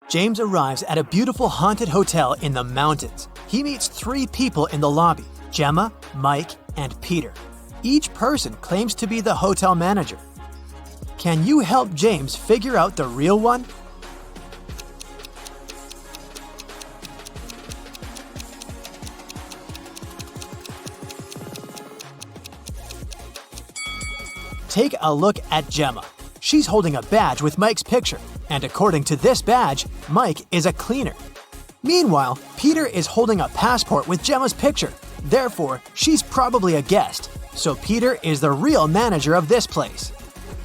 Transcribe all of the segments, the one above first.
James arrives at a beautiful haunted hotel in the mountains. He meets 3 people in the lobby: Gemma, Mike, and Peter. Each person claims to be the hotel manager. Can you help James figure out the real one? Take a look at Gemma. She's holding a badge with Mike's picture, and according to this badge, Mike is a cleaner. Meanwhile, Peter is holding a passport with Gemma's picture. Therefore, she's probably a guest. So Peter is the real manager of this place.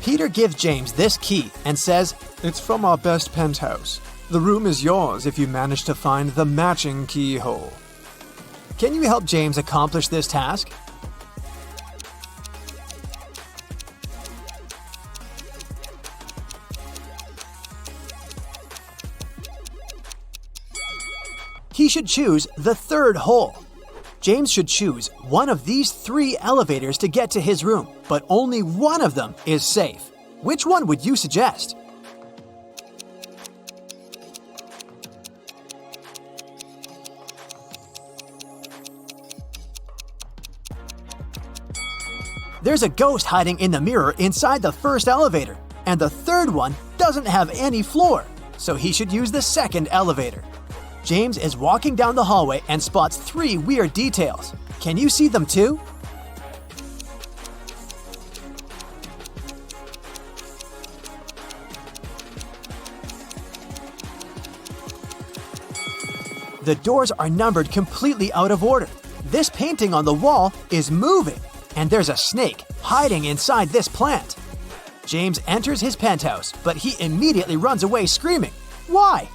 Peter gives James this key and says, "It's from our best penthouse. The room is yours if you manage to find the matching keyhole." Can you help James accomplish this task? He should choose the 3rd hole. James should choose one of these 3 elevators to get to his room, but only one of them is safe. Which one would you suggest? There's a ghost hiding in the mirror inside the 1st elevator, and the 3rd one doesn't have any floor, so he should use the 2nd elevator. James is walking down the hallway and spots 3 weird details. Can you see them too? The doors are numbered completely out of order. This painting on the wall is moving, and there's a snake hiding inside this plant. James enters his penthouse, but he immediately runs away screaming. Why?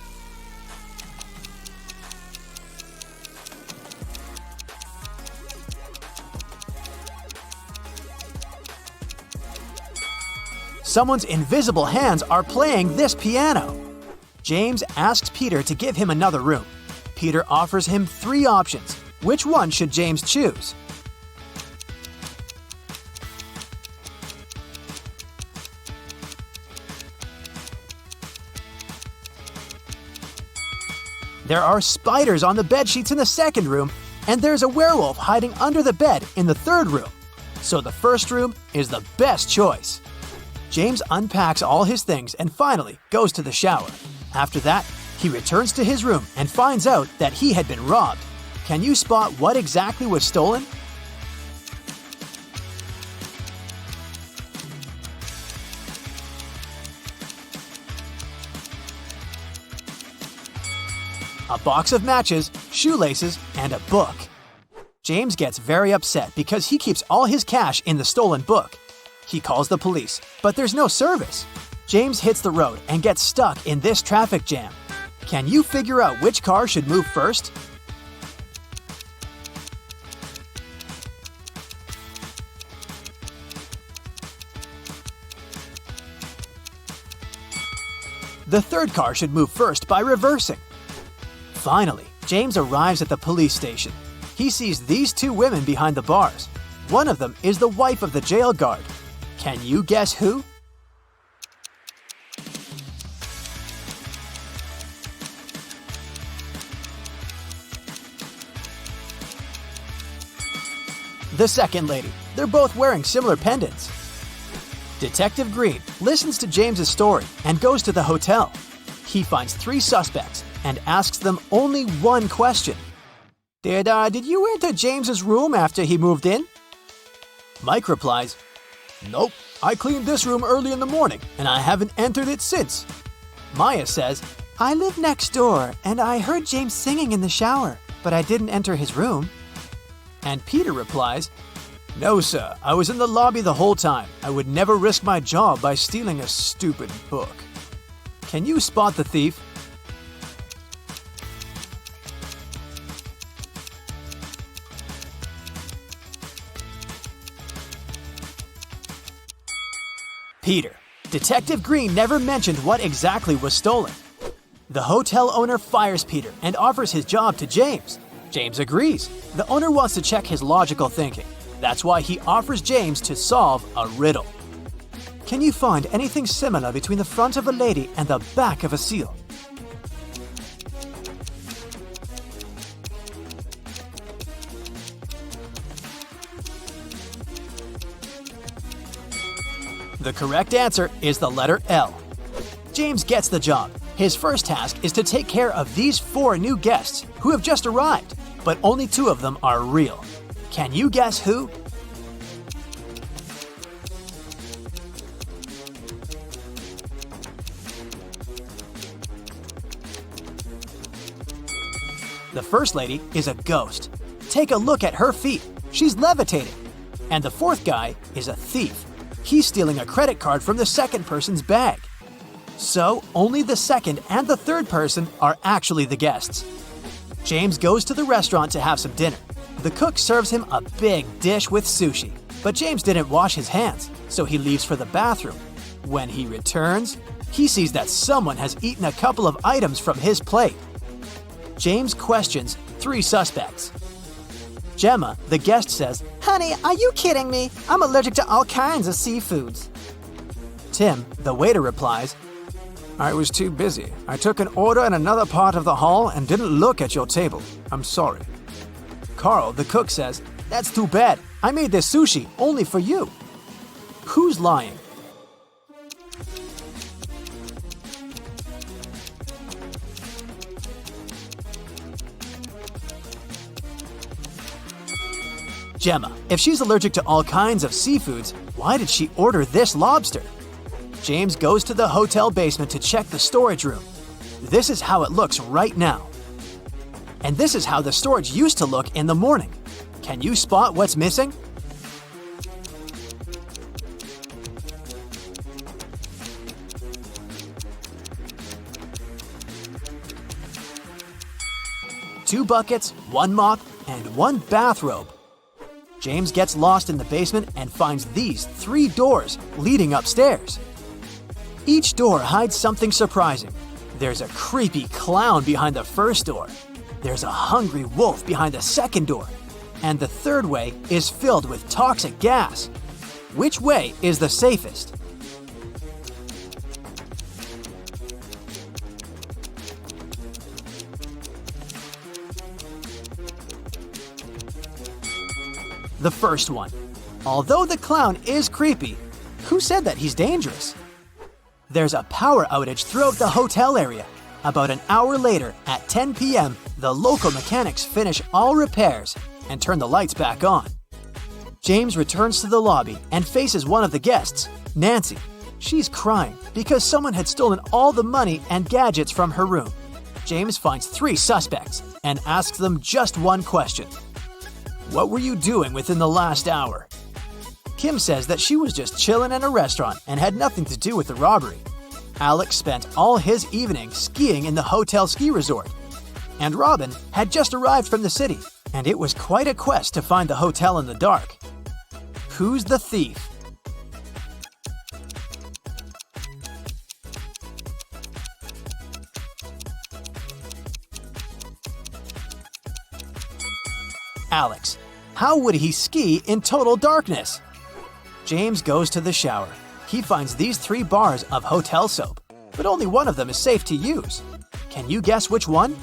Someone's invisible hands are playing this piano. James asks Peter to give him another room. Peter offers him 3 options. Which one should James choose? There are spiders on the bedsheets in the 2nd room, and there's a werewolf hiding under the bed in the 3rd room. So the 1st room is the best choice. James unpacks all his things and finally goes to the shower. After that, he returns to his room and finds out that he had been robbed. Can you spot what exactly was stolen? A box of matches, shoelaces, and a book. James gets very upset because he keeps all his cash in the stolen book. He calls the police, but there's no service. James hits the road and gets stuck in this traffic jam. Can you figure out which car should move first? The 3rd car should move first by reversing. Finally, James arrives at the police station. He sees these 2 women behind the bars. One of them is the wife of the jail guard. Can you guess who? The 2nd lady. They're both wearing similar pendants. Detective Green listens to James's story and goes to the hotel. He finds 3 suspects and asks them only one question. Did you enter James's room after he moved in? Mike replies, "Nope, I cleaned this room early in the morning and I haven't entered it since." Maya says, "I live next door and I heard James singing in the shower, but I didn't enter his room." And Peter replies, "No, sir, I was in the lobby the whole time. I would never risk my job by stealing a stupid book." Can you spot the thief? Peter. Detective Green never mentioned what exactly was stolen. The hotel owner fires Peter and offers his job to James. James agrees. The owner wants to check his logical thinking. That's why he offers James to solve a riddle. Can you find anything similar between the front of a lady and the back of a seal? The correct answer is the letter L. James gets the job. His first task is to take care of these 4 new guests who have just arrived, but only 2 of them are real. Can you guess who? The first lady is a ghost. Take a look at her feet. She's levitating. And the 4th guy is a thief. He's stealing a credit card from the second person's bag. So, only the second and the third person are actually the guests. James goes to the restaurant to have some dinner. The cook serves him a big dish with sushi, but James didn't wash his hands, so he leaves for the bathroom. When he returns, he sees that someone has eaten a couple of items from his plate. James questions 3 suspects. Gemma, the guest, says, "Honey, are you kidding me? I'm allergic to all kinds of seafoods." Tim, the waiter, replies, I was too busy. I took an order in another part of the hall and didn't look at your table. I'm sorry. Carl, the cook, says, "That's too bad. I made this sushi only for you." Who's lying? Gemma, if she's allergic to all kinds of seafoods, why did she order this lobster? James goes to the hotel basement to check the storage room. This is how it looks right now. And this is how the storage used to look in the morning. Can you spot what's missing? Two buckets, 1 mop, and 1 bathrobe. James gets lost in the basement and finds these 3 doors leading upstairs. Each door hides something surprising. There's a creepy clown behind the first door. There's a hungry wolf behind the second door. And the third way is filled with toxic gas. Which way is the safest? The first one. Although the clown is creepy, who said that he's dangerous? There's a power outage throughout the hotel area. About an hour later, at 10 p.m., the local mechanics finish all repairs and turn the lights back on. James returns to the lobby and faces one of the guests, Nancy. She's crying because someone had stolen all the money and gadgets from her room. James finds 3 suspects and asks them just one question. What were you doing within the last hour? Kim says that she was just chilling in a restaurant and had nothing to do with the robbery. Alex spent all his evening skiing in the hotel ski resort. And Robin had just arrived from the city, and it was quite a quest to find the hotel in the dark. Who's the thief? Alex. How would he ski in total darkness? James goes to the shower. He finds these 3 bars of hotel soap, but only one of them is safe to use. Can you guess which one?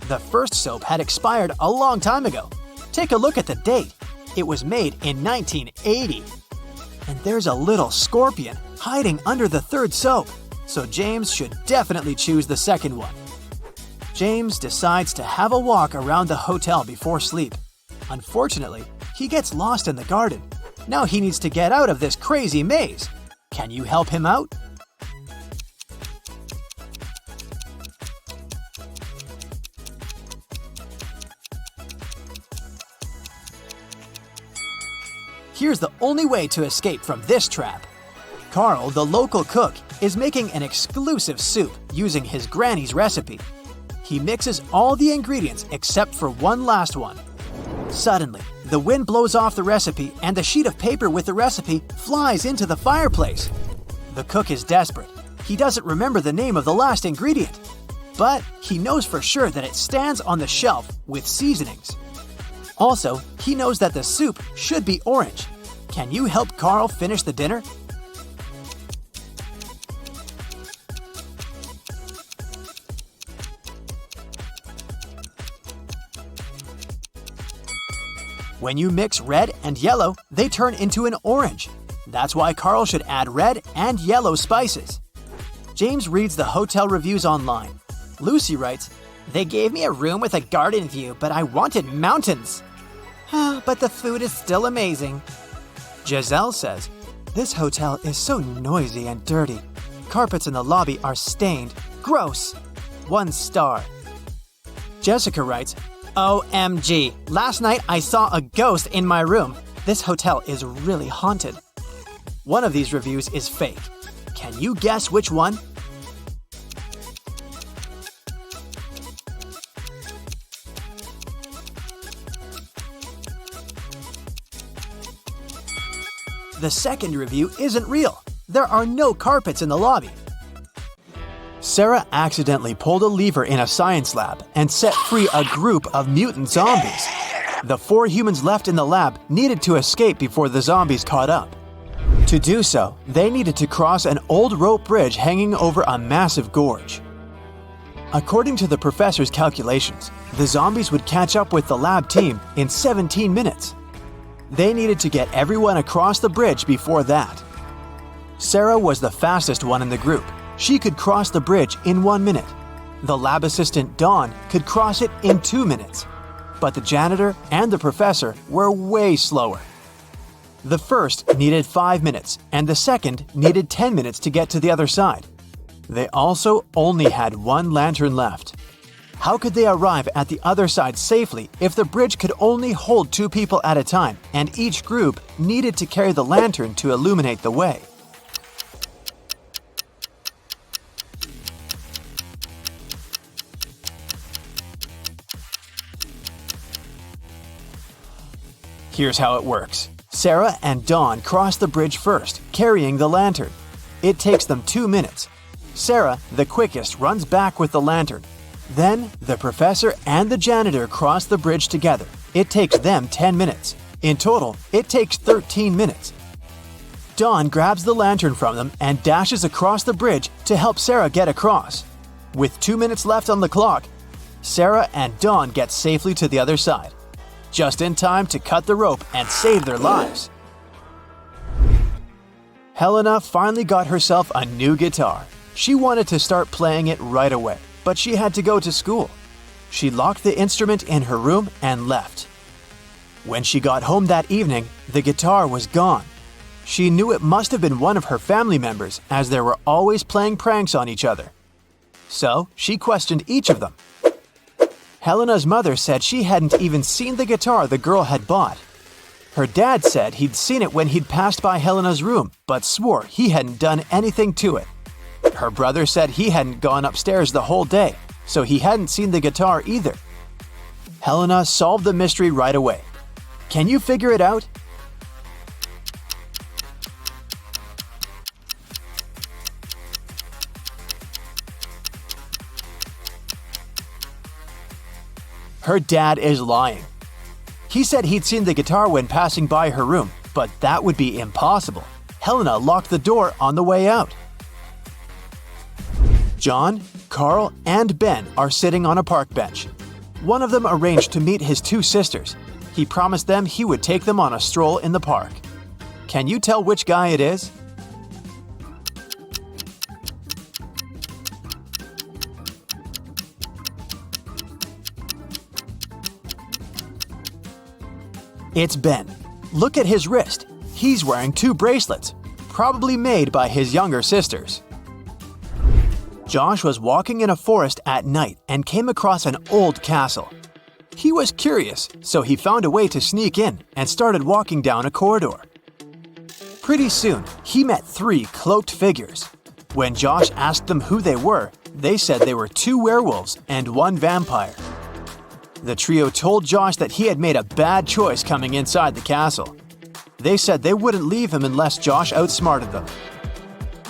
The first soap had expired a long time ago. Take a look at the date. It was made in 1980. And there's a little scorpion hiding under the 3rd soap, so James should definitely choose the second one. James decides to have a walk around the hotel before sleep. Unfortunately, he gets lost in the garden. Now he needs to get out of this crazy maze. Can you help him out? Here's the only way to escape from this trap. Carl, the local cook, is making an exclusive soup using his granny's recipe. He mixes all the ingredients except for one last one. Suddenly, the wind blows off the recipe and the sheet of paper with the recipe flies into the fireplace. The cook is desperate. He doesn't remember the name of the last ingredient, but he knows for sure that it stands on the shelf with seasonings. Also, he knows that the soup should be orange. Can you help Carl finish the dinner? When you mix red and yellow, they turn into an orange. That's why Carl should add red and yellow spices. James reads the hotel reviews online. Lucy writes, "They gave me a room with a garden view, but I wanted mountains." But the food is still amazing. Giselle says, "This hotel is so noisy and dirty. Carpets in the lobby are stained. Gross. 1 star." Jessica writes, "OMG, last night I saw a ghost in my room. This hotel is really haunted." One of these reviews is fake. Can you guess which one? The second review isn't real. There are no carpets in the lobby. Sarah accidentally pulled a lever in a science lab and set free a group of mutant zombies. The 4 humans left in the lab needed to escape before the zombies caught up. To do so, they needed to cross an old rope bridge hanging over a massive gorge. According to the professor's calculations, the zombies would catch up with the lab team in 17 minutes. They needed to get everyone across the bridge before that. Sarah was the fastest one in the group. She could cross the bridge in 1 minute. The lab assistant, Dawn, could cross it in 2 minutes. But the janitor and the professor were way slower. The first needed 5 minutes, and the second needed 10 minutes to get to the other side. They also only had 1 lantern left. How could they arrive at the other side safely if the bridge could only hold 2 people at a time and each group needed to carry the lantern to illuminate the way? Here's how it works. Sarah and Dawn cross the bridge first, carrying the lantern. It takes them 2 minutes. Sarah, the quickest, runs back with the lantern. Then, the professor and the janitor cross the bridge together. It takes them 10 minutes. In total, it takes 13 minutes. Dawn grabs the lantern from them and dashes across the bridge to help Sarah get across. With 2 minutes left on the clock, Sarah and Dawn get safely to the other side, just in time to cut the rope and save their lives. Helena finally got herself a new guitar. She wanted to start playing it right away, but she had to go to school. She locked the instrument in her room and left. When she got home that evening, the guitar was gone. She knew it must have been one of her family members, as they were always playing pranks on each other. So she questioned each of them. Helena's mother said she hadn't even seen the guitar the girl had bought. Her dad said he'd seen it when he'd passed by Helena's room, but swore he hadn't done anything to it. Her brother said he hadn't gone upstairs the whole day, so he hadn't seen the guitar either. Helena solved the mystery right away. Can you figure it out? Her dad is lying. He said he'd seen the guitar when passing by her room, but that would be impossible. Helena locked the door on the way out. John, Carl, and Ben are sitting on a park bench. One of them arranged to meet his 2 sisters. He promised them he would take them on a stroll in the park. Can you tell which guy it is? It's Ben. Look at his wrist. He's wearing 2 bracelets, probably made by his younger sisters. Josh was walking in a forest at night and came across an old castle. He was curious, so he found a way to sneak in and started walking down a corridor. Pretty soon, he met 3 cloaked figures. When Josh asked them who they were, they said they were 2 werewolves and 1 vampire. The trio told Josh that he had made a bad choice coming inside the castle. They said they wouldn't leave him unless Josh outsmarted them.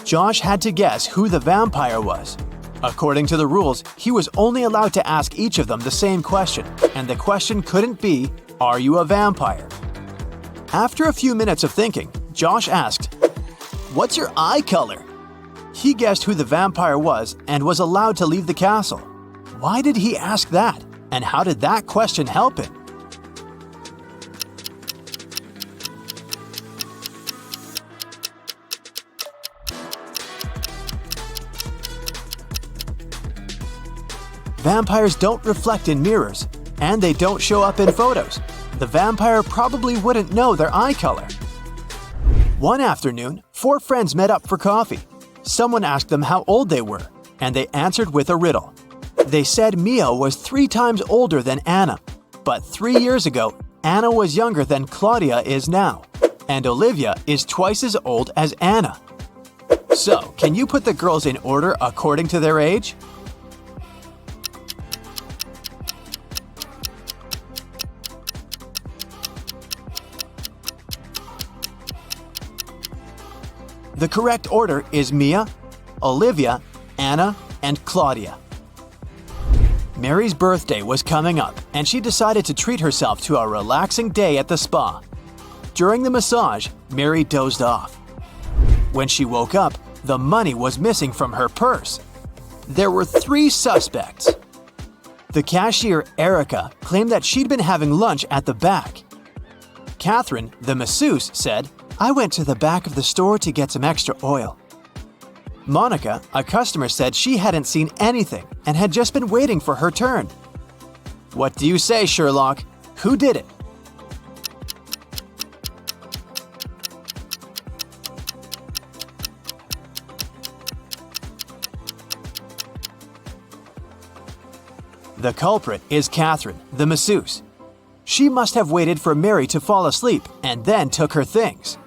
Josh had to guess who the vampire was. According to the rules, he was only allowed to ask each of them the same question, and the question couldn't be, "Are you a vampire?" After a few minutes of thinking, Josh asked, "What's your eye color?" He guessed who the vampire was and was allowed to leave the castle. Why did he ask that? And how did that question help him? vampires don't reflect in mirrors, and they don't show up in photos. The vampire probably wouldn't know their eye color. One afternoon, 4 friends met up for coffee. Someone asked them how old they were, and they answered with a riddle. They said Mia was 3 times older than Anna, but 3 years ago, Anna was younger than Claudia is now, and Olivia is twice as old as Anna. So, can you put the girls in order according to their age? The correct order is Mia, Olivia, Anna, and Claudia. Mary's birthday was coming up, and she decided to treat herself to a relaxing day at the spa. During the massage, Mary dozed off. When she woke up, the money was missing from her purse. There were 3 suspects. The cashier, Erica, claimed that she'd been having lunch at the back. Catherine, the masseuse, said, "I went to the back of the store to get some extra oil." Monica, a customer, said she hadn't seen anything and had just been waiting for her turn. What do you say, Sherlock? Who did it? The culprit is Catherine, the masseuse. She must have waited for Mary to fall asleep and then took her things.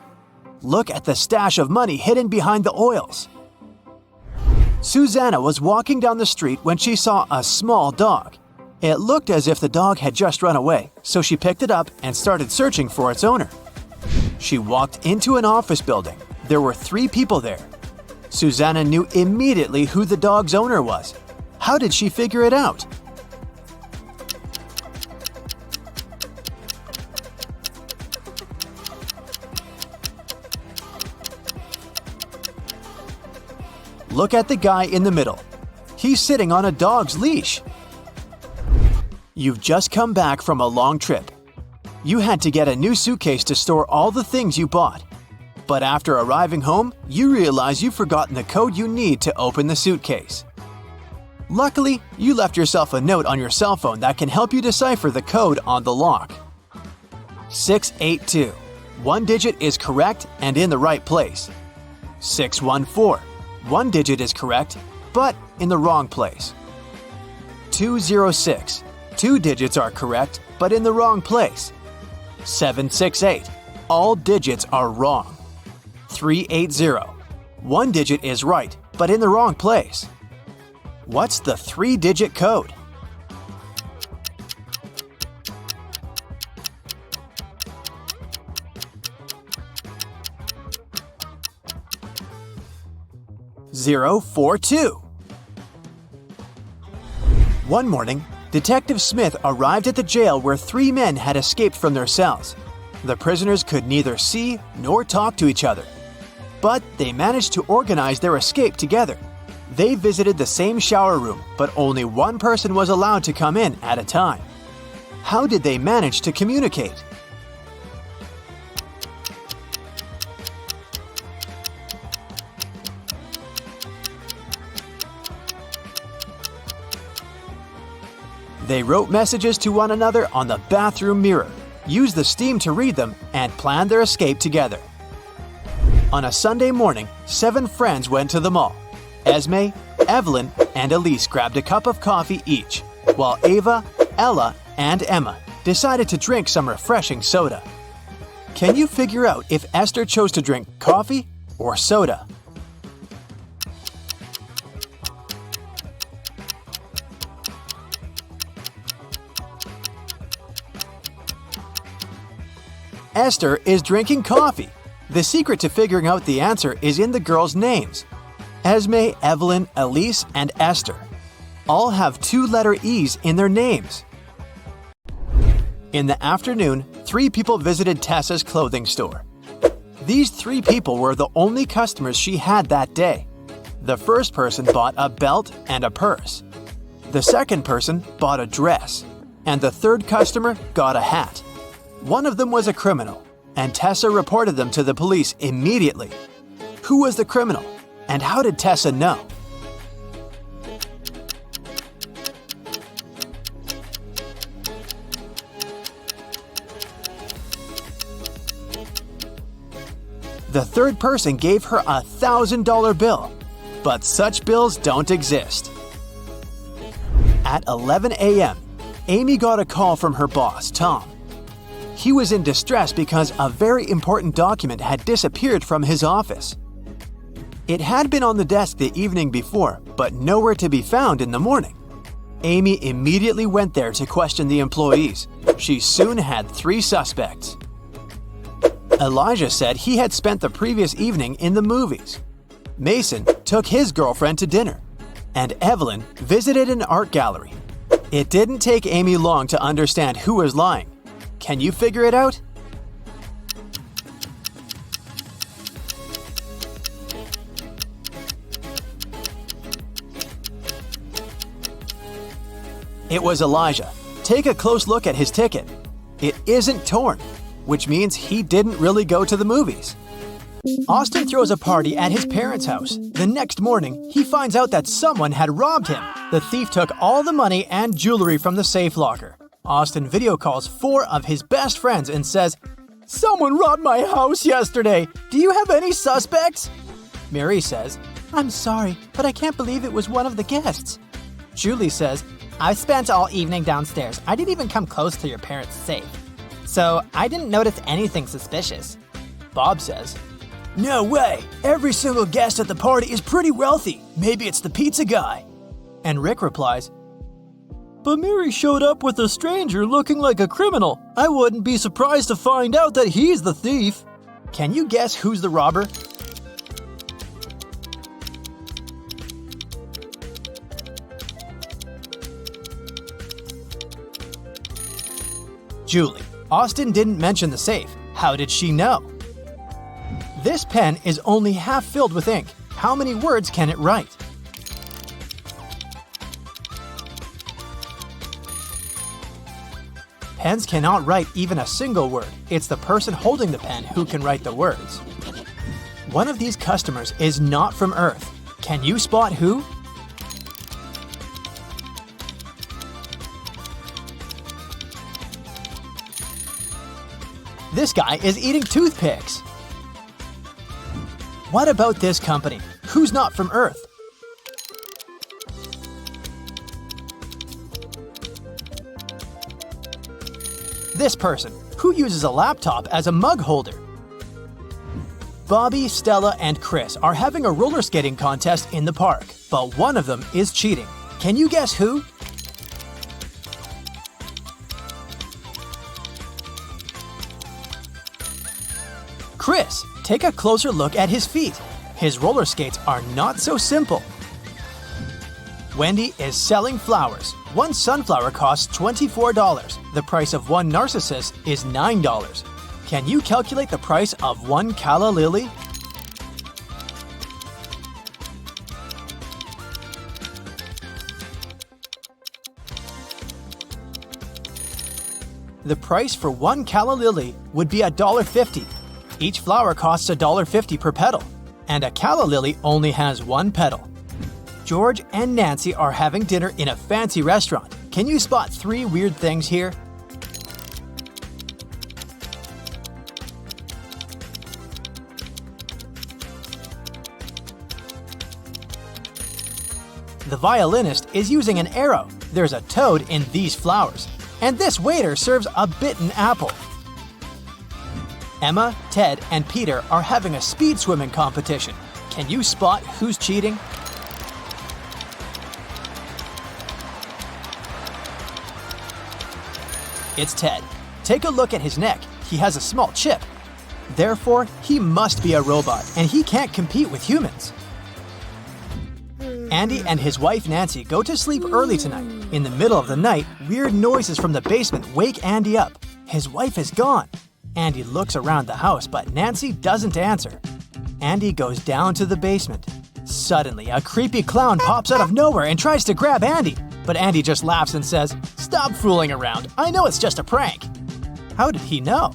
Look at the stash of money hidden behind the oils. Susanna was walking down the street when she saw a small dog. It looked as if the dog had just run away, so she picked it up and started searching for its owner. She walked into an office building. There were 3 people there. Susanna knew immediately who the dog's owner was. How did she figure it out? Look at the guy in the middle. He's sitting on a dog's leash. You've just come back from a long trip. You had to get a new suitcase to store all the things you bought. But after arriving home, you realize you've forgotten the code you need to open the suitcase. Luckily, you left yourself a note on your cell phone that can help you decipher the code on the lock. 682. 1 digit is correct and in the right place. 614. 1 digit is correct, but in the wrong place. 206. 2 digits are correct, but in the wrong place. 768. All digits are wrong. 380. 1 digit is right, but in the wrong place. What's the 3-digit code? (042). One morning, Detective Smith arrived at the jail where 3 men had escaped from their cells. The prisoners could neither see nor talk to each other. But they managed to organize their escape together. They visited the same shower room, but only one person was allowed to come in at a time. How did they manage to communicate? They wrote messages to one another on the bathroom mirror, used the steam to read them, and planned their escape together. On a Sunday morning, 7 friends went to the mall. Esme, Evelyn, and Elise grabbed a cup of coffee each, while Ava, Ella, and Emma decided to drink some refreshing soda. Can you figure out if Esther chose to drink coffee or soda? Esther is drinking coffee. The secret to figuring out the answer is in the girls' names. Esme, Evelyn, Elise, and Esther all have 2-letter E's in their names. In the afternoon, 3 people visited Tessa's clothing store. These 3 people were the only customers she had that day. The first person bought a belt and a purse. The second person bought a dress. And the third customer got a hat. One of them was a criminal, and Tessa reported them to the police immediately. Who was the criminal, and how did Tessa know? The third person gave her a $1,000 bill, but such bills don't exist. At 11 a.m., Amy got a call from her boss, Tom. He was in distress because a very important document had disappeared from his office. It had been on the desk the evening before, but nowhere to be found in the morning. Amy immediately went there to question the employees. She soon had 3 suspects. Elijah said he had spent the previous evening in the movies. Mason took his girlfriend to dinner. And Evelyn visited an art gallery. It didn't take Amy long to understand who was lying. Can you figure it out? It was Elijah. Take a close look at his ticket. It isn't torn, which means he didn't really go to the movies. Austin throws a party at his parents' house. The next morning, he finds out that someone had robbed him. The thief took all the money and jewelry from the safe locker. Austin video calls 4 of his best friends and says, "Someone robbed my house yesterday. Do you have any suspects?" Mary says, "I'm sorry, but I can't believe it was one of the guests." Julie says, "I spent all evening downstairs. I didn't even come close to your parents' safe. So I didn't notice anything suspicious." Bob says, "No way! Every single guest at the party is pretty wealthy. Maybe it's the pizza guy." And Rick replies, "But Mary showed up with a stranger looking like a criminal. I wouldn't be surprised to find out that he's the thief." Can you guess who's the robber? Julie. Austin didn't mention the safe. How did she know? This pen is only half filled with ink. How many words can it write? Pens cannot write even a single word. It's the person holding the pen who can write the words. One of these customers is not from Earth. Can you spot who? This guy is eating toothpicks. What about this company? Who's not from Earth? This person, who uses a laptop as a mug holder. Bobby, Stella, and Chris are having a roller skating contest in the park, but one of them is cheating. Can you guess who? Chris, take a closer look at his feet. His roller skates are not so simple. Wendy is selling flowers. One sunflower costs $24. The price of one narcissus is $9. Can you calculate the price of one calla lily? The price for one calla lily would be $1.50. Each flower costs $1.50 per petal, and a calla lily only has one petal. George and Nancy are having dinner in a fancy restaurant. Can you spot 3 weird things here? The violinist is using an arrow. There's a toad in these flowers. And this waiter serves a bitten apple. Emma, Ted, and Peter are having a speed swimming competition. Can you spot who's cheating? It's Ted. Take a look at his neck. He has a small chip. Therefore, he must be a robot, and he can't compete with humans. Andy and his wife Nancy go to sleep early tonight. In the middle of the night, weird noises from the basement wake Andy up. His wife is gone. Andy looks around the house, but Nancy doesn't answer. Andy goes down to the basement. Suddenly, a creepy clown pops out of nowhere and tries to grab Andy. But Andy just laughs and says, "Stop fooling around. I know it's just a prank." How did he know?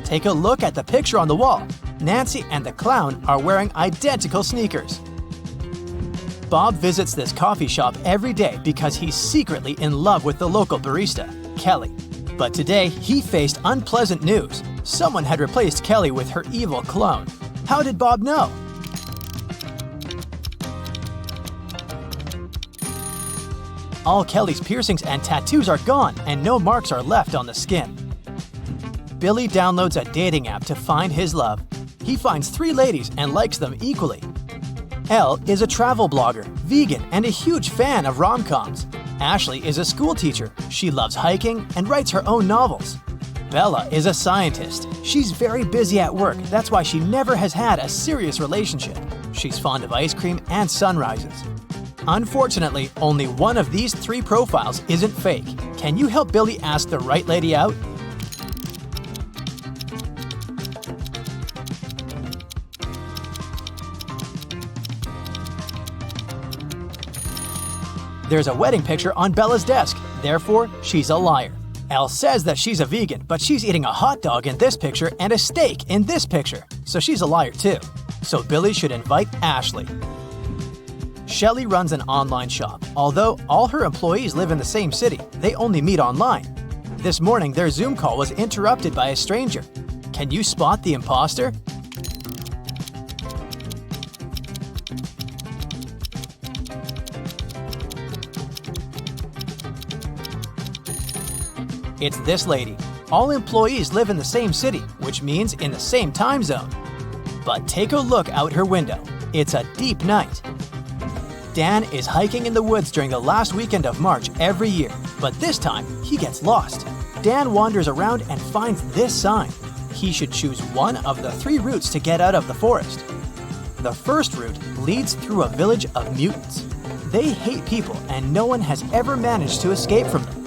Take a look at the picture on the wall. Nancy and the clown are wearing identical sneakers. Bob visits this coffee shop every day because he's secretly in love with the local barista, Kelly. But today, he faced unpleasant news. Someone had replaced Kelly with her evil clone. How did Bob know? All Kelly's piercings and tattoos are gone, and no marks are left on the skin. Billy downloads a dating app to find his love. He finds 3 ladies and likes them equally. Elle is a travel blogger, vegan, and a huge fan of rom-coms. Ashley is a school teacher. She loves hiking and writes her own novels. Bella is a scientist. She's very busy at work. That's why she never has had a serious relationship. She's fond of ice cream and sunrises. Unfortunately, only one of these 3 profiles isn't fake. Can you help Billy ask the right lady out? There's a wedding picture on Bella's desk, therefore, she's a liar. Elle says that she's a vegan, but she's eating a hot dog in this picture and a steak in this picture, so she's a liar too. So Billy should invite Ashley. Shelley runs an online shop. Although all her employees live in the same city, they only meet online. This morning, their Zoom call was interrupted by a stranger. Can you spot the imposter? It's this lady. All employees live in the same city, which means in the same time zone. But take a look out her window. It's a deep night. Dan is hiking in the woods during the last weekend of March every year, but this time he gets lost. Dan wanders around and finds this sign. He should choose one of the 3 routes to get out of the forest. The first route leads through a village of mutants. They hate people and no one has ever managed to escape from them.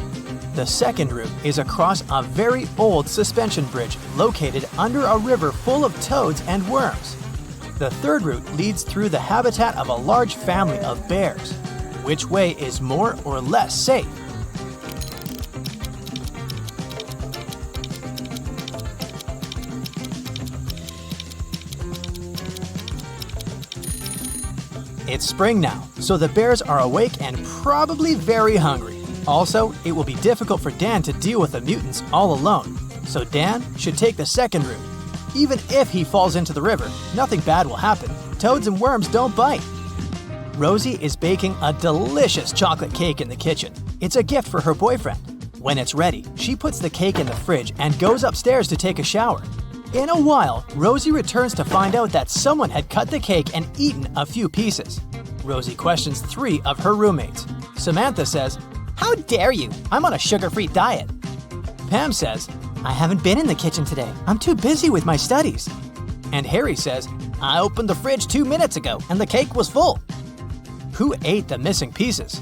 The second route is across a very old suspension bridge located under a river full of toads and worms. The third route leads through the habitat of a large family of bears. Which way is more or less safe? It's spring now, so the bears are awake and probably very hungry. Also, it will be difficult for Dan to deal with the mutants all alone, so Dan should take the second route. Even if he falls into the river, nothing bad will happen. Toads and worms don't bite. Rosie is baking a delicious chocolate cake in the kitchen. It's a gift for her boyfriend. When it's ready, she puts the cake in the fridge and goes upstairs to take a shower. In a while, Rosie returns to find out that someone had cut the cake and eaten a few pieces. Rosie questions 3 of her roommates. Samantha says, "How dare you? I'm on a sugar-free diet." Pam says, "I haven't been in the kitchen today. I'm too busy with my studies." And Harry says, "I opened the fridge 2 minutes ago and the cake was full." Who ate the missing pieces?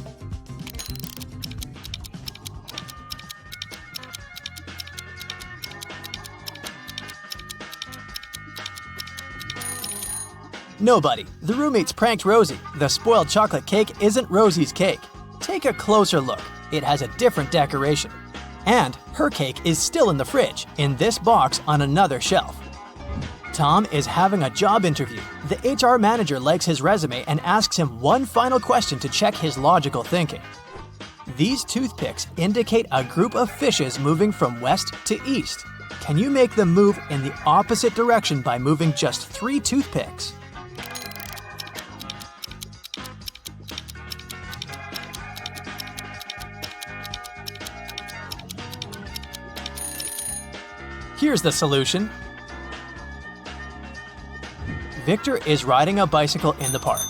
Nobody. The roommates pranked Rosie. The spoiled chocolate cake isn't Rosie's cake. Take a closer look. It has a different decoration. And her cake is still in the fridge, in this box on another shelf. Tom is having a job interview. The HR manager likes his resume and asks him one final question to check his logical thinking. These toothpicks indicate a group of fishes moving from west to east. Can you make them move in the opposite direction by moving just 3 toothpicks? Here's the solution. Victor is riding a bicycle in the park.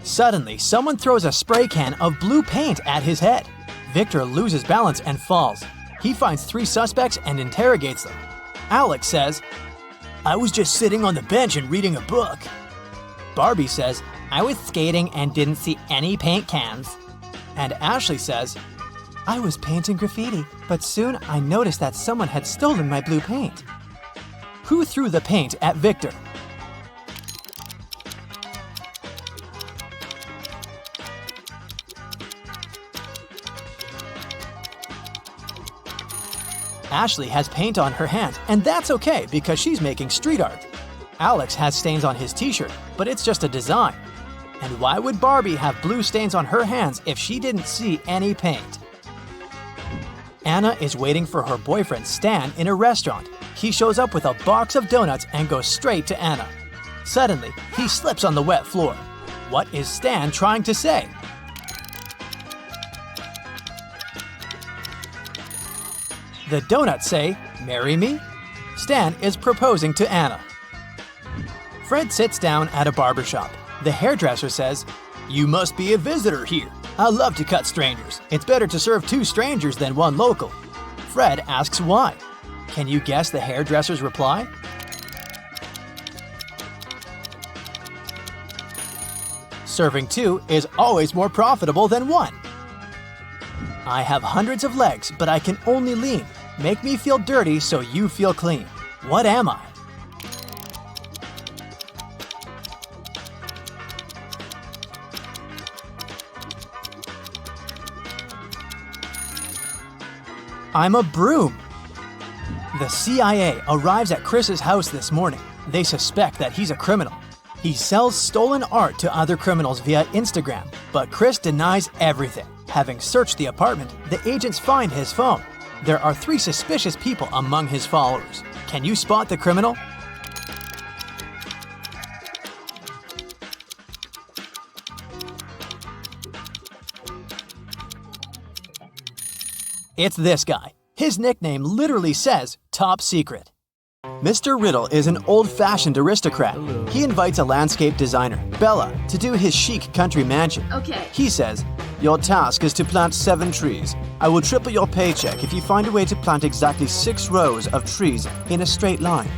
Suddenly, someone throws a spray can of blue paint at his head. Victor loses balance and falls. He finds 3 suspects and interrogates them. Alex says, "I was just sitting on the bench and reading a book." Barbie says, "I was skating and didn't see any paint cans." And Ashley says, "I was painting graffiti, but soon I noticed that someone had stolen my blue paint." Who threw the paint at Victor? Ashley has paint on her hand, and that's okay because she's making street art. Alex has stains on his t-shirt, but it's just a design. And why would Barbie have blue stains on her hands if she didn't see any paint? Anna is waiting for her boyfriend Stan in a restaurant. He shows up with a box of donuts and goes straight to Anna. Suddenly, he slips on the wet floor. What is Stan trying to say? The donuts say, "Marry me?" Stan is proposing to Anna. Fred sits down at a barbershop. The hairdresser says, "You must be a visitor here. I love to cut strangers. It's better to serve 2 strangers than 1 local." Fred asks why. Can you guess the hairdresser's reply? Serving 2 is always more profitable than 1. I have hundreds of legs, but I can only lean. Make me feel dirty so you feel clean. What am I? I'm a broom. The CIA arrives at Chris's house this morning. They suspect that he's a criminal. He sells stolen art to other criminals via Instagram, but Chris denies everything. Having searched the apartment, the agents find his phone. There are 3 suspicious people among his followers. Can you spot the criminal? It's this guy. His nickname literally says top secret. Mr. Riddle is an old-fashioned aristocrat. He invites a landscape designer, Bella, to do his chic country mansion. Okay. He says, "Your task is to plant 7 trees. I will triple your paycheck if you find a way to plant exactly 6 rows of trees in a straight line.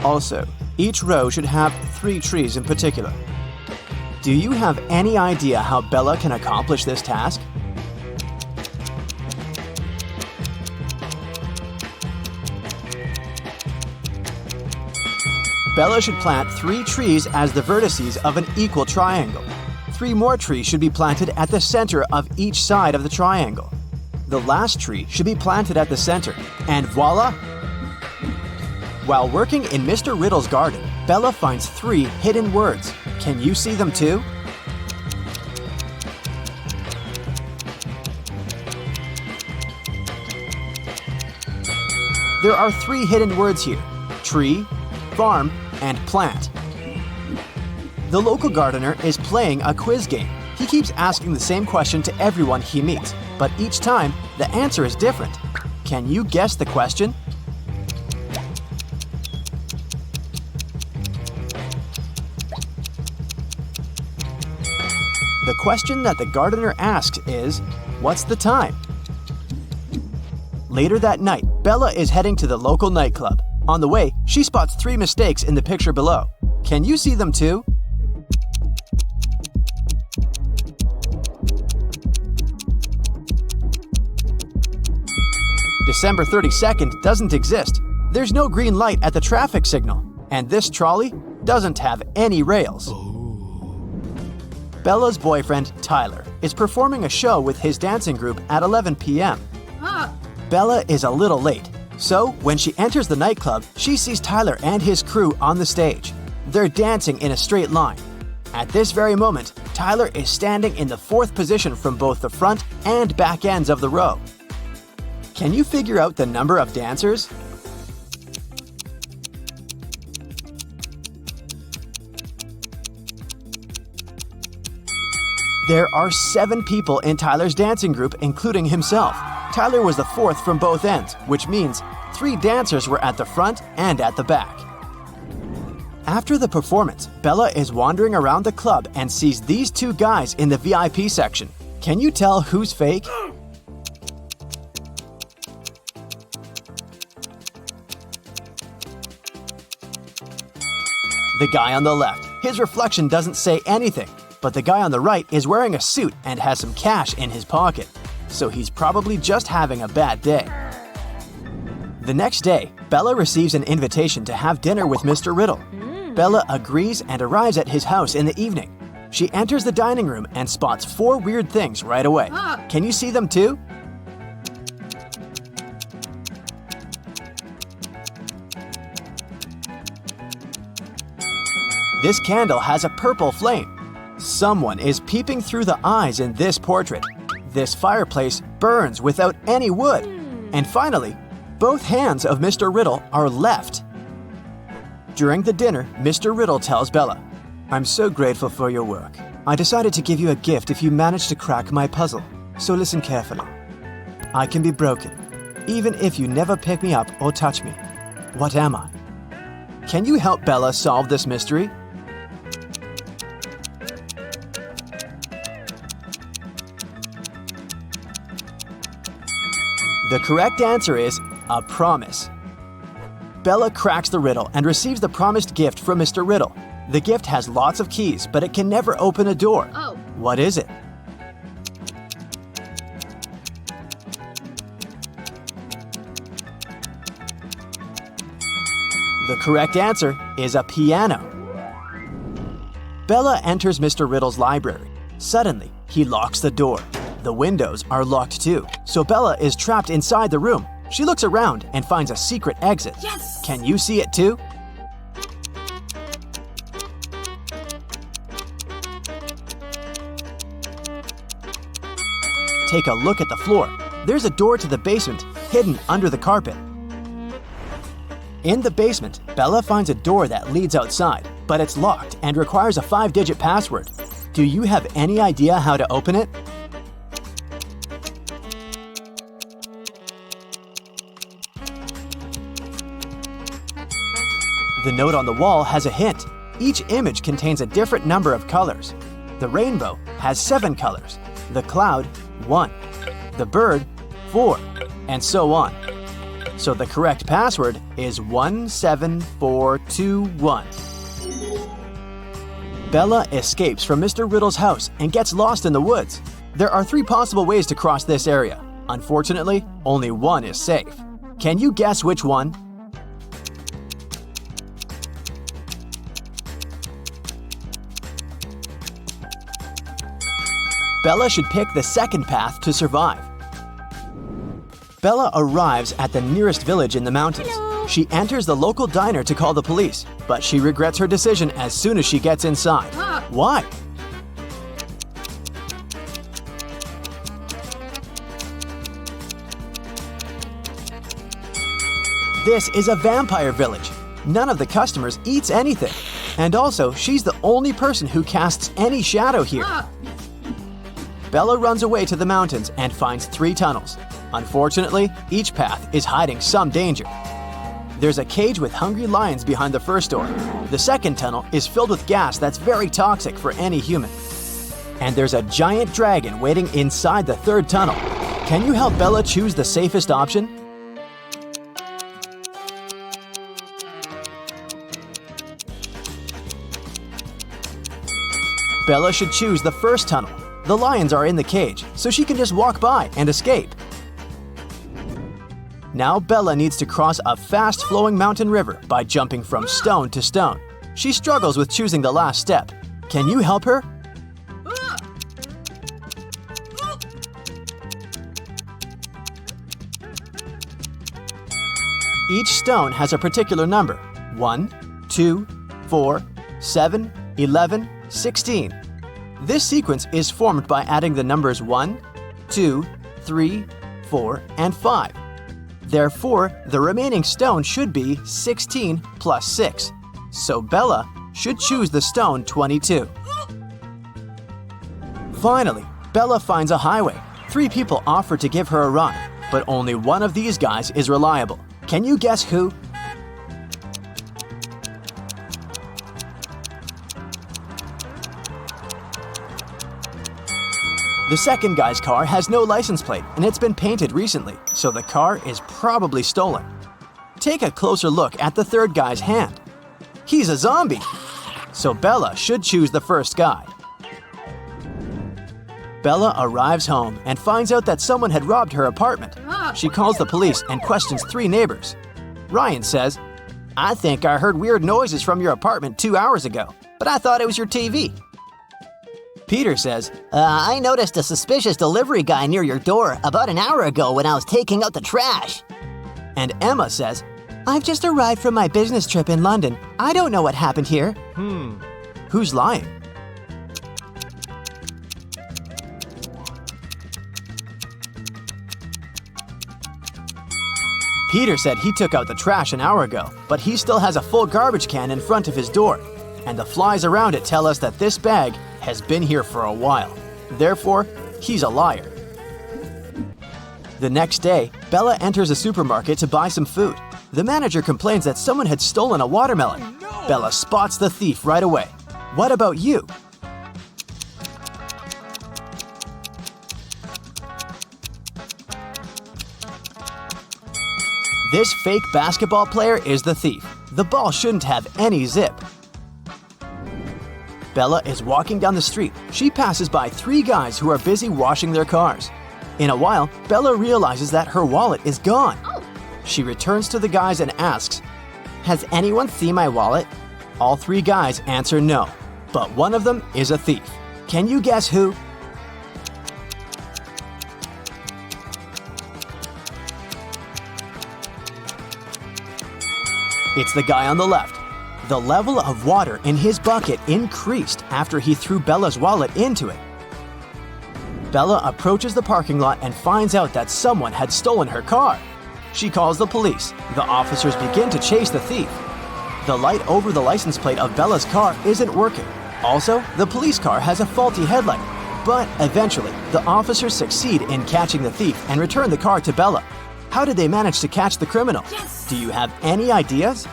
Also, each row should have 3 trees in particular." Do you have any idea how Bella can accomplish this task? Bella should plant 3 trees as the vertices of an equal triangle. 3 more trees should be planted at the center of each side of the triangle. The last tree should be planted at the center, and voila! While working in Mr. Riddle's garden, Bella finds 3 hidden words. Can you see them too? There are 3 hidden words here: tree, farm, and plant. The local gardener is playing a quiz game. He keeps asking the same question to everyone he meets, but each time the answer is different. Can you guess the question? The question that the gardener asks is, "What's the time?" Later that night, Bella is heading to the local nightclub. On the way, she spots 3 mistakes in the picture below. Can you see them too? December 32nd doesn't exist. There's no green light at the traffic signal. And this trolley doesn't have any rails. Bella's boyfriend, Tyler, is performing a show with his dancing group at 11 p.m. Bella is a little late. So, when she enters the nightclub, she sees Tyler and his crew on the stage. They're dancing in a straight line. At this very moment, Tyler is standing in the 4th position from both the front and back ends of the row. Can you figure out the number of dancers? There are 7 people in Tyler's dancing group, including himself. Tyler was the 4th from both ends, which means 3 dancers were at the front and at the back. After the performance, Bella is wandering around the club and sees these 2 guys in the VIP section. Can you tell who's fake? The guy on the left. His reflection doesn't say anything, but the guy on the right is wearing a suit and has some cash in his pocket. So he's probably just having a bad day. The next day, Bella receives an invitation to have dinner with Mr. Riddle. Bella agrees and arrives at his house in the evening. She enters the dining room and spots 4 weird things right away. Can you see them too? This candle has a purple flame. Someone is peeping through the eyes in this portrait. This fireplace burns without any wood. And finally, both hands of Mr. Riddle are left. During the dinner, Mr. Riddle tells Bella, "I'm so grateful for your work. I decided to give you a gift if you manage to crack my puzzle. So listen carefully. I can be broken, even if you never pick me up or touch me. What am I? Can you help Bella solve this mystery?" The correct answer is a promise. Bella cracks the riddle and receives the promised gift from Mr. Riddle. The gift has lots of keys, but it can never open a door. Oh. What is it? The correct answer is a piano. Bella enters Mr. Riddle's library. Suddenly, he locks the door. The windows are locked too, so Bella is trapped inside the room. She looks around and finds a secret exit. Yes! Can you see it too? Take a look at the floor. There's a door to the basement hidden under the carpet. In the basement, Bella finds a door that leads outside, but it's locked and requires a 5-digit password. Do you have any idea how to open it? The note on the wall has a hint. Each image contains a different number of colors. The rainbow has 7 colors, the cloud 1, the bird 4, and so on. So the correct password is 17421. Bella escapes from Mr. Riddle's house and gets lost in the woods. There are 3 possible ways to cross this area. Unfortunately, only one is safe. Can you guess which one? Bella should pick the second path to survive. Bella arrives at the nearest village in the mountains. Hello. She enters the local diner to call the police, but she regrets her decision as soon as she gets inside. Ah. Why? This is a vampire village. None of the customers eats anything. And also, she's the only person who casts any shadow here. Ah. Bella runs away to the mountains and finds 3 tunnels. Unfortunately, each path is hiding some danger. There's a cage with hungry lions behind the first door. The second tunnel is filled with gas that's very toxic for any human. And there's a giant dragon waiting inside the third tunnel. Can you help Bella choose the safest option? Bella should choose the first tunnel. The lions are in the cage, so she can just walk by and escape. Now Bella needs to cross a fast-flowing mountain river by jumping from stone to stone. She struggles with choosing the last step. Can you help her? Each stone has a particular number: 1, 2, 4, 7, 11, 16. This sequence is formed by adding the numbers 1, 2, 3, 4, and 5. Therefore, the remaining stone should be 16 plus 6. So Bella should choose the stone 22. Finally, Bella finds a highway. 3 people offer to give her a ride, but only one of these guys is reliable. Can you guess who? The second guy's car has no license plate and it's been painted recently, so the car is probably stolen. Take a closer look at the third guy's hand. He's a zombie! So Bella should choose the first guy. Bella arrives home and finds out that someone had robbed her apartment. She calls the police and questions 3 neighbors. Ryan says, "I think I heard weird noises from your apartment 2 hours ago, but I thought it was your TV." Peter says, I noticed a suspicious delivery guy near your door about an hour ago when I was taking out the trash. And Emma says, I've just arrived from my business trip in London. I don't know what happened here. Who's lying? Peter said he took out the trash an hour ago, but he still has a full garbage can in front of his door, and the flies around it tell us that this bag has been here for a while. Therefore, he's a liar. The next day, Bella enters a supermarket to buy some food. The manager complains that someone had stolen a watermelon. Oh, no! Bella spots the thief right away. What about you? This fake basketball player is the thief. The ball shouldn't have any zip. Bella is walking down the street. She passes by 3 guys who are busy washing their cars. In a while, Bella realizes that her wallet is gone. She returns to the guys and asks, "Has anyone seen my wallet?" All 3 guys answer no, but one of them is a thief. Can you guess who? It's the guy on the left. The level of water in his bucket increased after he threw Bella's wallet into it. Bella approaches the parking lot and finds out that someone had stolen her car. She calls the police. The officers begin to chase the thief. The light over the license plate of Bella's car isn't working. Also, the police car has a faulty headlight. But eventually, the officers succeed in catching the thief and return the car to Bella. How did they manage to catch the criminal? Yes! Do you have any ideas?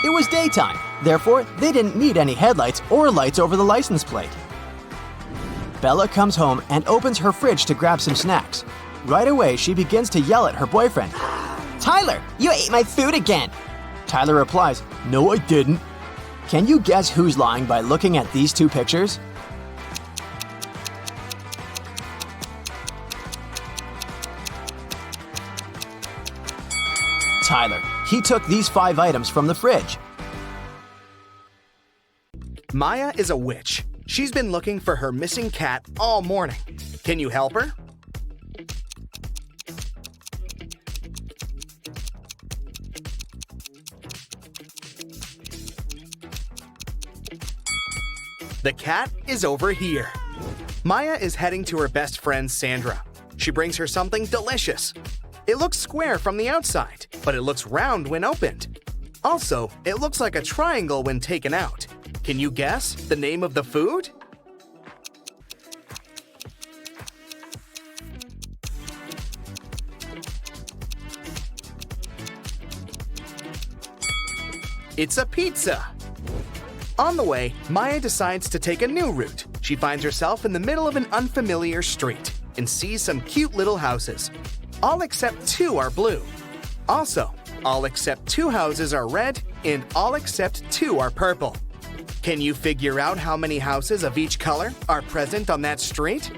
It was daytime, therefore they didn't need any headlights or lights over the license plate. Bella comes home and opens her fridge to grab some snacks. Right away, she begins to yell at her boyfriend. "Tyler, you ate my food again!" Tyler replies, "No, I didn't." Can you guess who's lying by looking at these 2 pictures? Tyler. He took these 5 items from the fridge. Maya is a witch. She's been looking for her missing cat all morning. Can you help her? The cat is over here. Maya is heading to her best friend Sandra. She brings her something delicious. It looks square from the outside, but it looks round when opened. Also, it looks like a triangle when taken out. Can you guess the name of the food? It's a pizza. On the way, Maya decides to take a new route. She finds herself in the middle of an unfamiliar street and sees some cute little houses. All except 2 are blue. Also, all except 2 houses are red and all except 2 are purple. Can you figure out how many houses of each color are present on that street?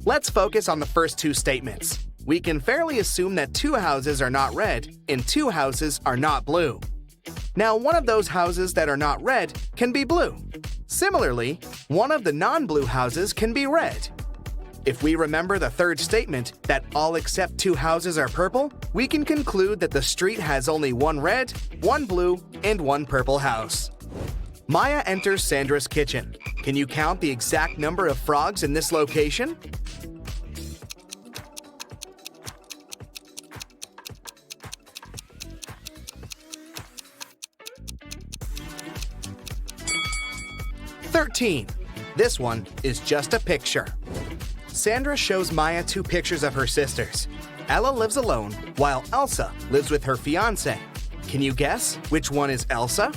Let's focus on the first 2 statements. We can fairly assume that 2 houses are not red and 2 houses are not blue. Now, one of those houses that are not red can be blue. Similarly, one of the non-blue houses can be red. If we remember the third statement, that all except 2 houses are purple, we can conclude that the street has only 1 red, 1 blue, and 1 purple house. Maya enters Sandra's kitchen. Can you count the exact number of frogs in this location? "13. This one is just a picture." Sandra shows Maya 2 pictures of her sisters. Ella lives alone, while Elsa lives with her fiancé. Can you guess which one is Elsa?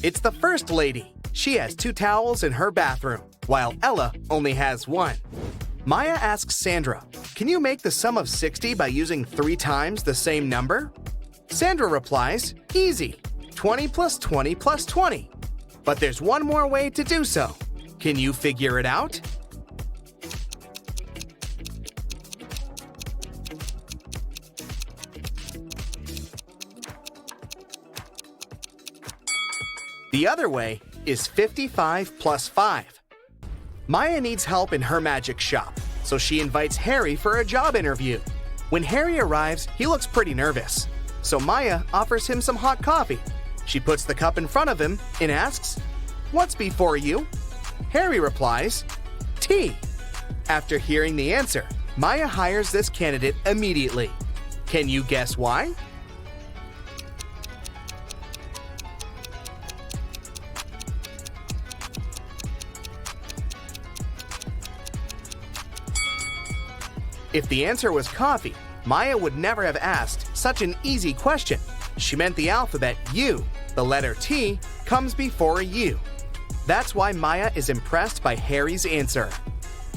It's the first lady. She has 2 towels in her bathroom, while Ella only has 1. Maya asks Sandra, "Can you make the sum of 60 by using 3 times the same number?" Sandra replies, "Easy, 20 plus 20 plus 20. But there's one more way to do so. Can you figure it out?" The other way is 55 plus 5. Maya needs help in her magic shop, so she invites Harry for a job interview. When Harry arrives, he looks pretty nervous, so Maya offers him some hot coffee. She puts the cup in front of him and asks, "What's before you?" Harry replies, "Tea." After hearing the answer, Maya hires this candidate immediately. Can you guess why? If the answer was coffee, Maya would never have asked such an easy question. She meant the alphabet U, the letter T, comes before a U. That's why Maya is impressed by Harry's answer.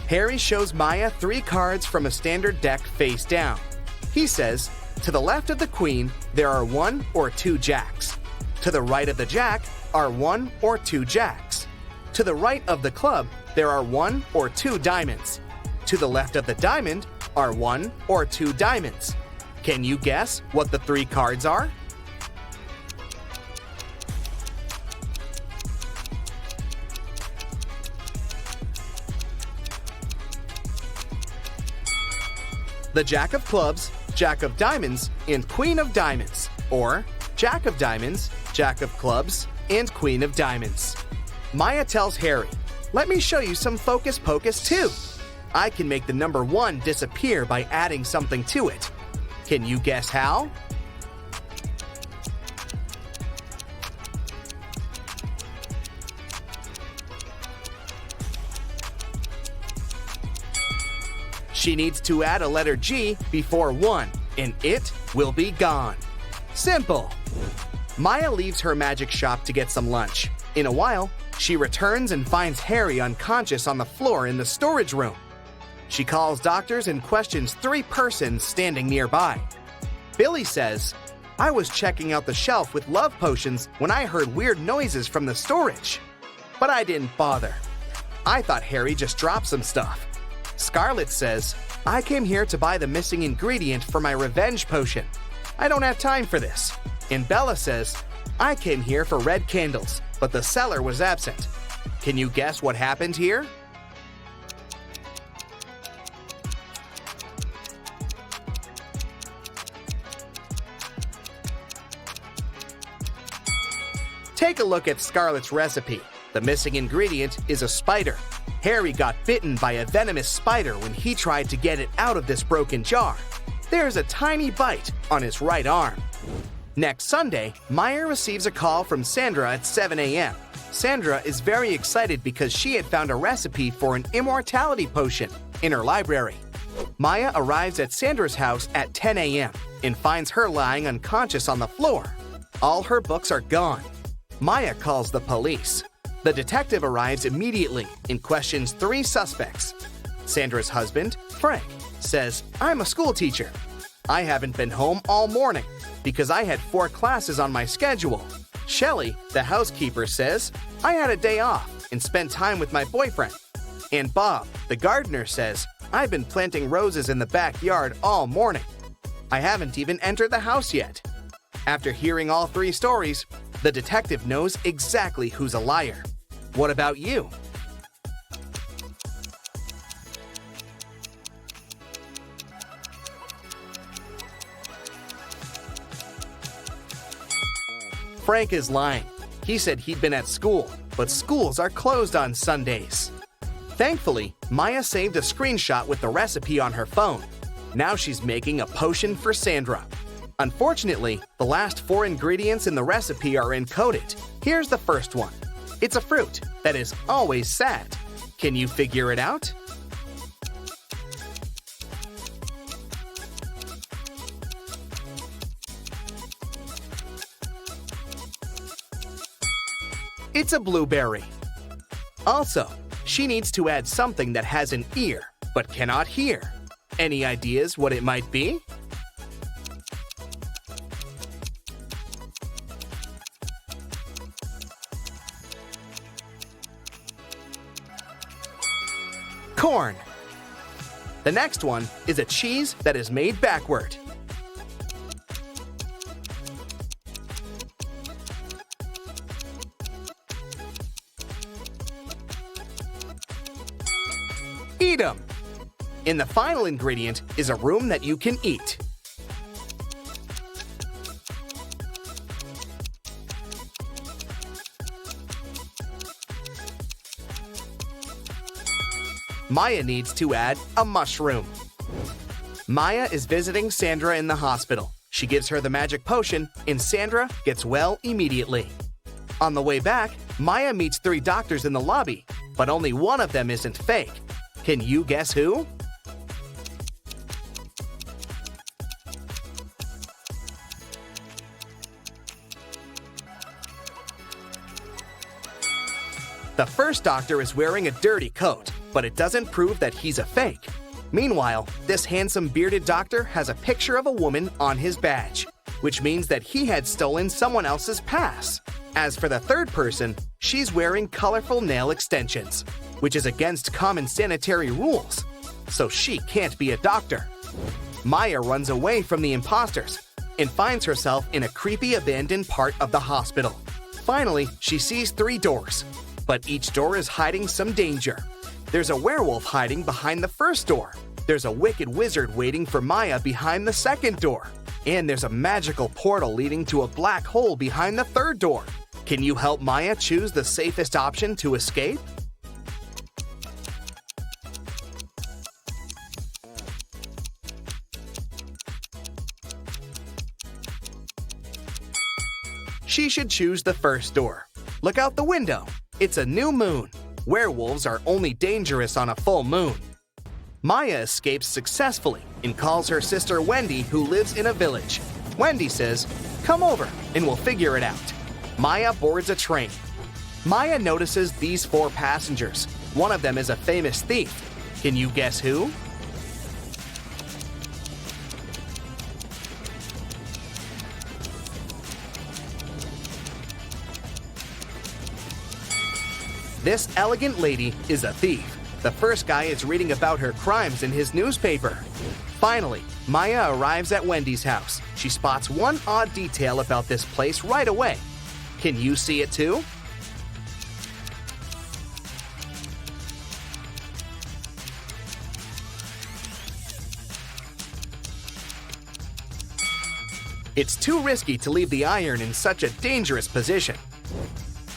Harry shows Maya 3 cards from a standard deck face down. He says, to the left of the queen, there are 1 or 2 jacks. To the right of the jack are 1 or 2 jacks. To the right of the club, there are 1 or 2 diamonds. To the left of the diamond are 1 or 2 diamonds. Can you guess what the 3 cards are? The Jack of Clubs, Jack of Diamonds, and Queen of Diamonds, or Jack of Diamonds, Jack of Clubs, and Queen of Diamonds. Maya tells Harry, "Let me show you some focus pocus too. I can make the number 1 disappear by adding something to it. Can you guess how?" She needs to add a letter G before 1, and it will be gone. Simple. Maya leaves her magic shop to get some lunch. In a while, she returns and finds Harry unconscious on the floor in the storage room. She calls doctors and questions 3 persons standing nearby. Billy says, "I was checking out the shelf with love potions when I heard weird noises from the storage. But I didn't bother. I thought Harry just dropped some stuff." Scarlett says, "I came here to buy the missing ingredient for my revenge potion. I don't have time for this." And Bella says, "I came here for red candles, but the seller was absent." Can you guess what happened here? Take a look at Scarlett's recipe. The missing ingredient is a spider. Harry got bitten by a venomous spider when he tried to get it out of this broken jar. There's a tiny bite on his right arm. Next Sunday, Maya receives a call from Sandra at 7 a.m. Sandra is very excited because she had found a recipe for an immortality potion in her library. Maya arrives at Sandra's house at 10 a.m. and finds her lying unconscious on the floor. All her books are gone. Maya calls the police. The detective arrives immediately and questions 3 suspects. Sandra's husband, Frank, says, "I'm a school teacher. I haven't been home all morning because I had 4 classes on my schedule." Shelley, the housekeeper, says, "I had a day off and spent time with my boyfriend." And Bob, the gardener, says, "I've been planting roses in the backyard all morning. I haven't even entered the house yet." After hearing all 3 stories, the detective knows exactly who's a liar. What about you? Frank is lying. He said he'd been at school, but schools are closed on Sundays. Thankfully, Maya saved a screenshot with the recipe on her phone. Now she's making a potion for Sandra. Unfortunately, the last 4 ingredients in the recipe are encoded. Here's the first one. It's a fruit that is always sad. Can you figure it out? It's a blueberry. Also, she needs to add something that has an ear but cannot hear. Any ideas what it might be? Corn. The next one is a cheese that is made backward. And the final ingredient is a room that you can eat. Maya needs to add a mushroom. Maya is visiting Sandra in the hospital. She gives her the magic potion, and Sandra gets well immediately. On the way back, Maya meets 3 doctors in the lobby, but only one of them isn't fake. Can you guess who? The first doctor is wearing a dirty coat, but it doesn't prove that he's a fake. Meanwhile, this handsome bearded doctor has a picture of a woman on his badge, which means that he had stolen someone else's pass. As for the third person, she's wearing colorful nail extensions, which is against common sanitary rules, so she can't be a doctor. Maya runs away from the imposters and finds herself in a creepy abandoned part of the hospital. Finally, she sees 3 doors, but each door is hiding some danger. There's a werewolf hiding behind the first door. There's a wicked wizard waiting for Maya behind the second door. And there's a magical portal leading to a black hole behind the third door. Can you help Maya choose the safest option to escape? She should choose the first door. Look out the window. It's a new moon. Werewolves are only dangerous on a full moon. Maya escapes successfully and calls her sister Wendy, who lives in a village. Wendy says, "Come over and we'll figure it out." Maya boards a train. Maya notices these 4 passengers. One of them is a famous thief. Can you guess who? This elegant lady is a thief. The first guy is reading about her crimes in his newspaper. Finally, Maya arrives at Wendy's house. She spots one odd detail about this place right away. Can you see it too? It's too risky to leave the iron in such a dangerous position.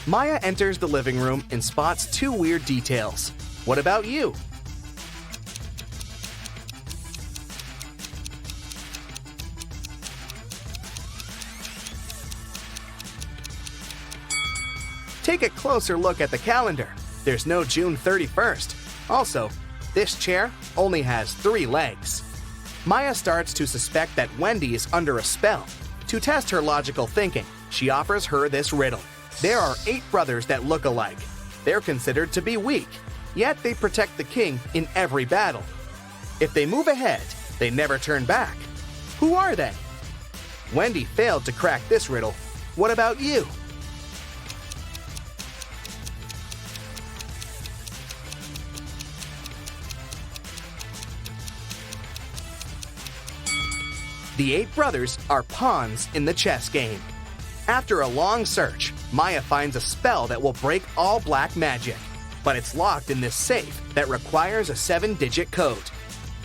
Maya enters the living room and spots 2 weird details. What about you? Take a closer look at the calendar. There's no June 31st. Also, this chair only has 3 legs. Maya starts to suspect that Wendy is under a spell. To test her logical thinking, she offers her this riddle. There are 8 brothers that look alike. They're considered to be weak, yet they protect the king in every battle. If they move ahead, they never turn back. Who are they? Wendy failed to crack this riddle. What about you? The 8 brothers are pawns in the chess game. After a long search, Maya finds a spell that will break all black magic, but it's locked in this safe that requires a 7-digit code.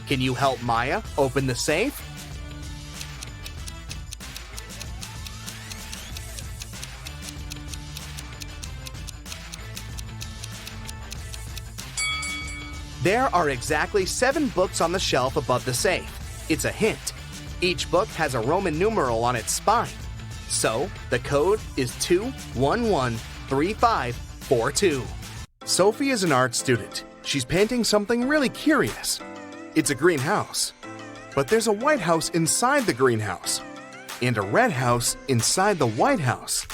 Can you help Maya open the safe? There are exactly 7 books on the shelf above the safe. It's a hint. Each book has a Roman numeral on its spine. So, the code is 2113542. Sophie is an art student. She's painting something really curious. It's a greenhouse. But there's a White House inside the greenhouse, and a red house inside the White House.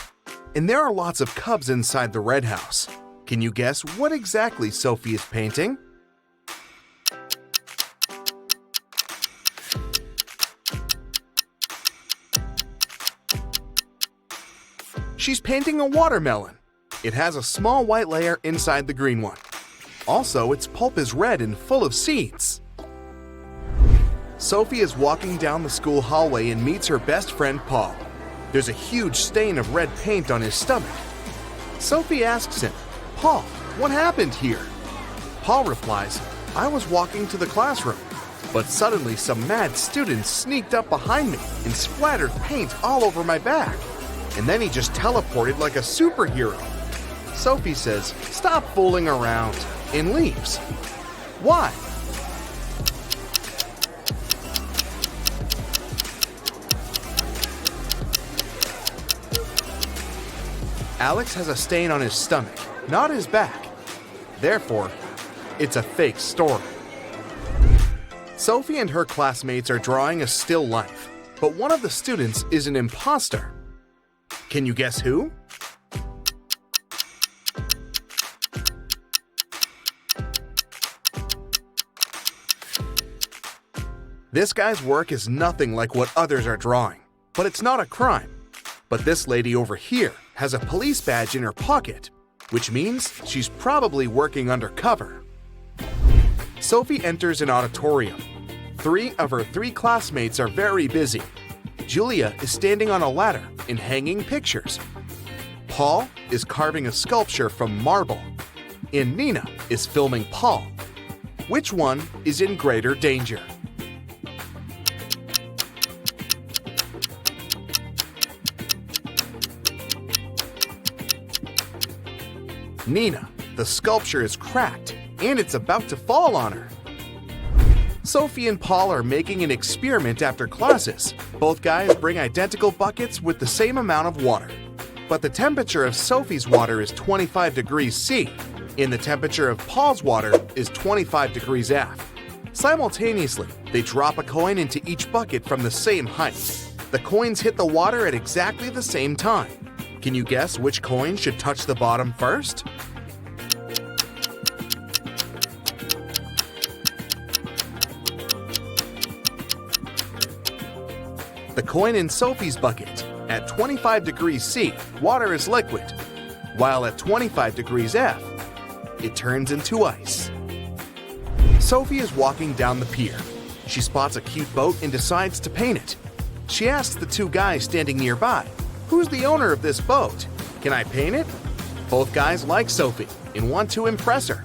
And there are lots of cubs inside the red house. Can you guess what exactly Sophie is painting? She's painting a watermelon. It has a small white layer inside the green one. Also, its pulp is red and full of seeds. Sophie is walking down the school hallway and meets her best friend Paul. There's a huge stain of red paint on his stomach. Sophie asks him, "Paul, what happened here?" Paul replies, I was walking to the classroom, but suddenly some mad student sneaked up behind me and splattered paint all over my back. And then he just teleported like a superhero. Sophie says, "Stop fooling around," and leaves. Why? Alex has a stain on his stomach, not his back. Therefore, it's a fake story. Sophie and her classmates are drawing a still life, but one of the students is an imposter. Can you guess who? This guy's work is nothing like what others are drawing, but it's not a crime. But this lady over here has a police badge in her pocket, which means she's probably working undercover. Sophie enters an auditorium. 3 of her 3 classmates are very busy. Julia is standing on a ladder and hanging pictures. Paul is carving a sculpture from marble. And Nina is filming Paul. Which one is in greater danger? Nina, the sculpture is cracked and it's about to fall on her. Sophie and Paul are making an experiment after classes. Both guys bring identical buckets with the same amount of water. But the temperature of Sophie's water is 25 degrees C, and the temperature of Paul's water is 25 degrees F. Simultaneously, they drop a coin into each bucket from the same height. The coins hit the water at exactly the same time. Can you guess which coin should touch the bottom first? The coin in Sophie's bucket. At 25 degrees C, water is liquid, while at 25 degrees F, it turns into ice. Sophie is walking down the pier. She spots a cute boat and decides to paint it. She asks the 2 guys standing nearby, "Who's the owner of this boat? Can I paint it?" Both guys like Sophie and want to impress her.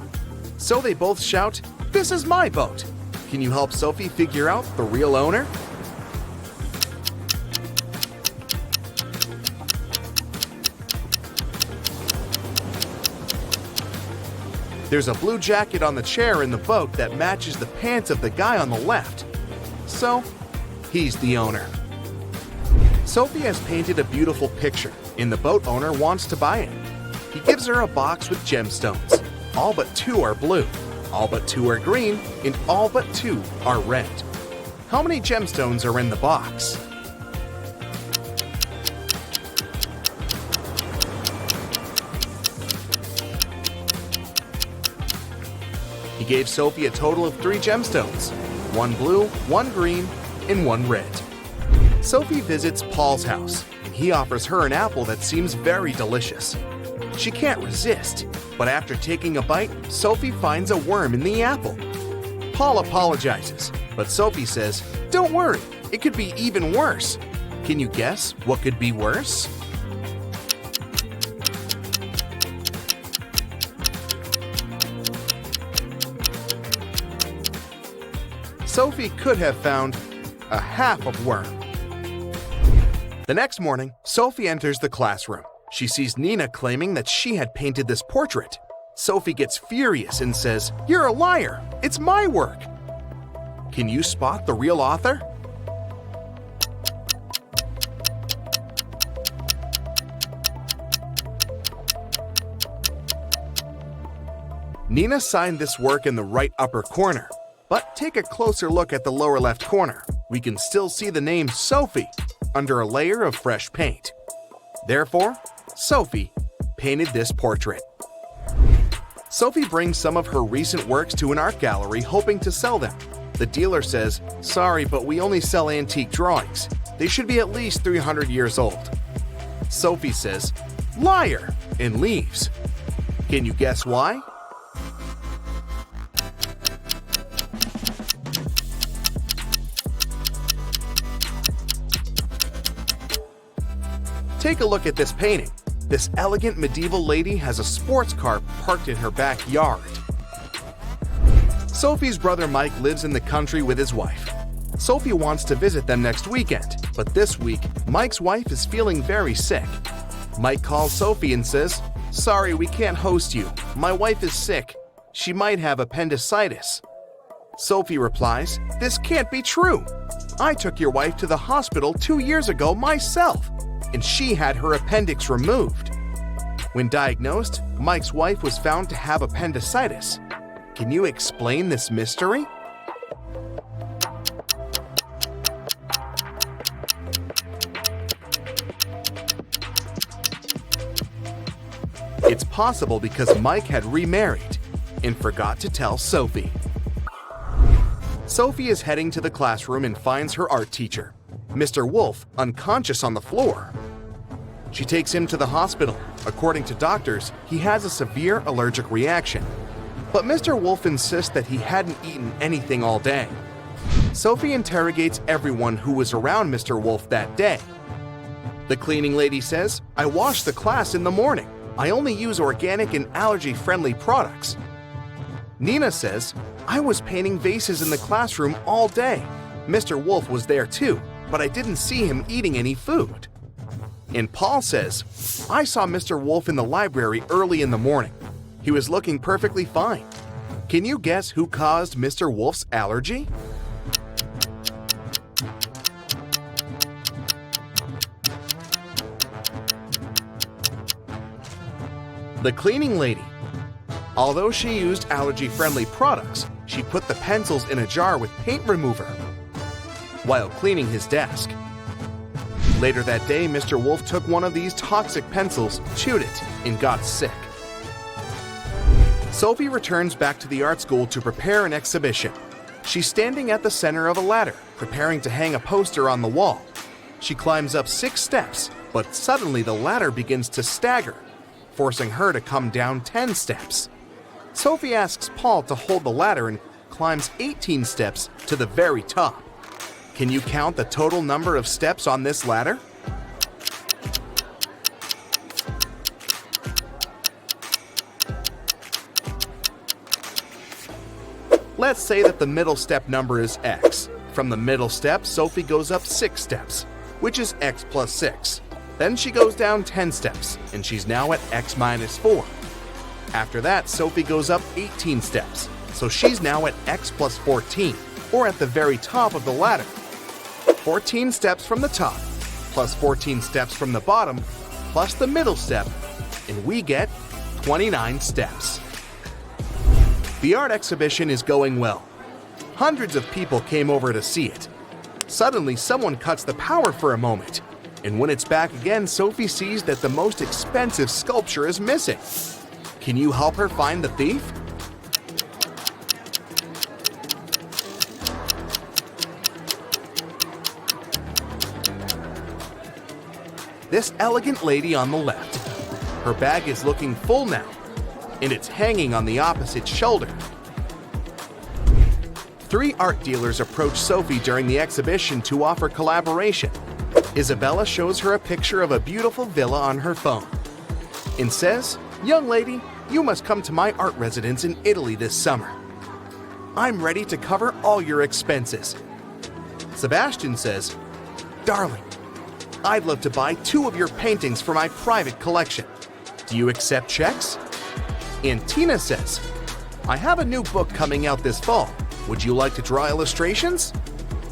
So they both shout, "This is my boat." Can you help Sophie figure out the real owner? There's a blue jacket on the chair in the boat that matches the pants of the guy on the left. So, he's the owner. Sophie has painted a beautiful picture, and the boat owner wants to buy it. He gives her a box with gemstones. All but 2 are blue, all but 2 are green, and all but 2 are red. How many gemstones are in the box? He gave Sophie a total of 3 gemstones, 1 blue, 1 green, and 1 red. Sophie visits Paul's house, and he offers her an apple that seems very delicious. She can't resist, but after taking a bite, Sophie finds a worm in the apple. Paul apologizes, but Sophie says, "Don't worry, it could be even worse." Can you guess what could be worse? Sophie could have found a half of worm. The next morning, Sophie enters the classroom. She sees Nina claiming that she had painted this portrait. Sophie gets furious and says, "You're a liar! It's my work!" Can you spot the real author? Nina signed this work in the right upper corner. But take a closer look at the lower left corner. We can still see the name Sophie under a layer of fresh paint. Therefore, Sophie painted this portrait. Sophie brings some of her recent works to an art gallery hoping to sell them. The dealer says, "Sorry, but we only sell antique drawings. They should be at least 300 years old." Sophie says, "Liar," and leaves. Can you guess why? Take a look at this painting. This elegant medieval lady has a sports car parked in her backyard. Sophie's brother Mike lives in the country with his wife. Sophie wants to visit them next weekend, but this week, Mike's wife is feeling very sick. Mike calls Sophie and says, "Sorry, we can't host you. My wife is sick. She might have appendicitis." Sophie replies, "This can't be true. I took your wife to the hospital 2 years ago myself, and she had her appendix removed." When diagnosed, Mike's wife was found to have appendicitis. Can you explain this mystery? It's possible because Mike had remarried and forgot to tell Sophie. Sophie is heading to the classroom and finds her art teacher, Mr. Wolf, unconscious on the floor. She takes him to the hospital. According to doctors, he has a severe allergic reaction. But Mr. Wolf insists that he hadn't eaten anything all day. Sophie interrogates everyone who was around Mr. Wolf that day. The cleaning lady says, "I wash the class in the morning. I only use organic and allergy-friendly products." Nina says, "I was painting vases in the classroom all day. Mr. Wolf was there too, but I didn't see him eating any food." And Paul says, "I saw Mr. Wolf in the library early in the morning. He was looking perfectly fine." Can you guess who caused Mr. Wolf's allergy? The cleaning lady. Although she used allergy-friendly products, she put the pencils in a jar with paint remover while cleaning his desk. Later that day, Mr. Wolf took one of these toxic pencils, chewed it, and got sick. Sophie returns back to the art school to prepare an exhibition. She's standing at the center of a ladder, preparing to hang a poster on the wall. She climbs up 6 steps, but suddenly the ladder begins to stagger, forcing her to come down 10 steps. Sophie asks Paul to hold the ladder and climbs 18 steps to the very top. Can you count the total number of steps on this ladder? Let's say that the middle step number is x. From the middle step, Sophie goes up 6 steps, which is x plus 6. Then she goes down 10 steps, and she's now at x minus 4. After that, Sophie goes up 18 steps, so she's now at x plus 14, or at the very top of the ladder. 14 steps from the top, plus 14 steps from the bottom, plus the middle step, and we get 29 steps. The art exhibition is going well. Hundreds of people came over to see it. Suddenly, someone cuts the power for a moment, and when it's back again, Sophie sees that the most expensive sculpture is missing. Can you help her find the thief? This elegant lady on the left. Her bag is looking full now, and it's hanging on the opposite shoulder. 3 art dealers approach Sophie during the exhibition to offer collaboration. Isabella shows her a picture of a beautiful villa on her phone and says, "Young lady, you must come to my art residence in Italy this summer. I'm ready to cover all your expenses." Sebastian says, "Darling, I'd love to buy 2 of your paintings for my private collection. Do you accept checks?" And Tina says, "I have a new book coming out this fall. Would you like to draw illustrations?"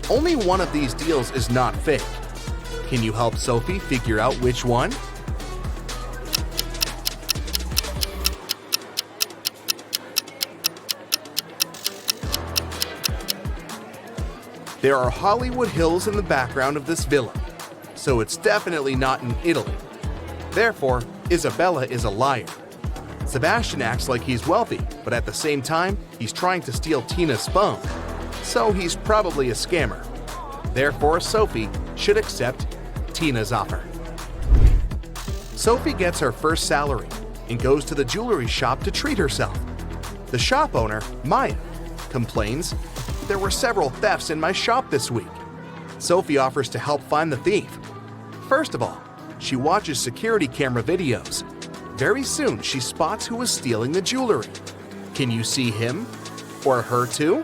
Only one of these deals is not fake. Can you help Sophie figure out which one? There are Hollywood Hills in the background of this villa, so it's definitely not in Italy. Therefore, Isabella is a liar. Sebastian acts like he's wealthy, but at the same time, he's trying to steal Tina's phone, so he's probably a scammer. Therefore, Sophie should accept Tina's offer. Sophie gets her first salary and goes to the jewelry shop to treat herself. The shop owner, Maya, complains, "There were several thefts in my shop this week." Sophie offers to help find the thief. First of all, she watches security camera videos. Very soon, she spots who is stealing the jewelry. Can you see him? Or her too?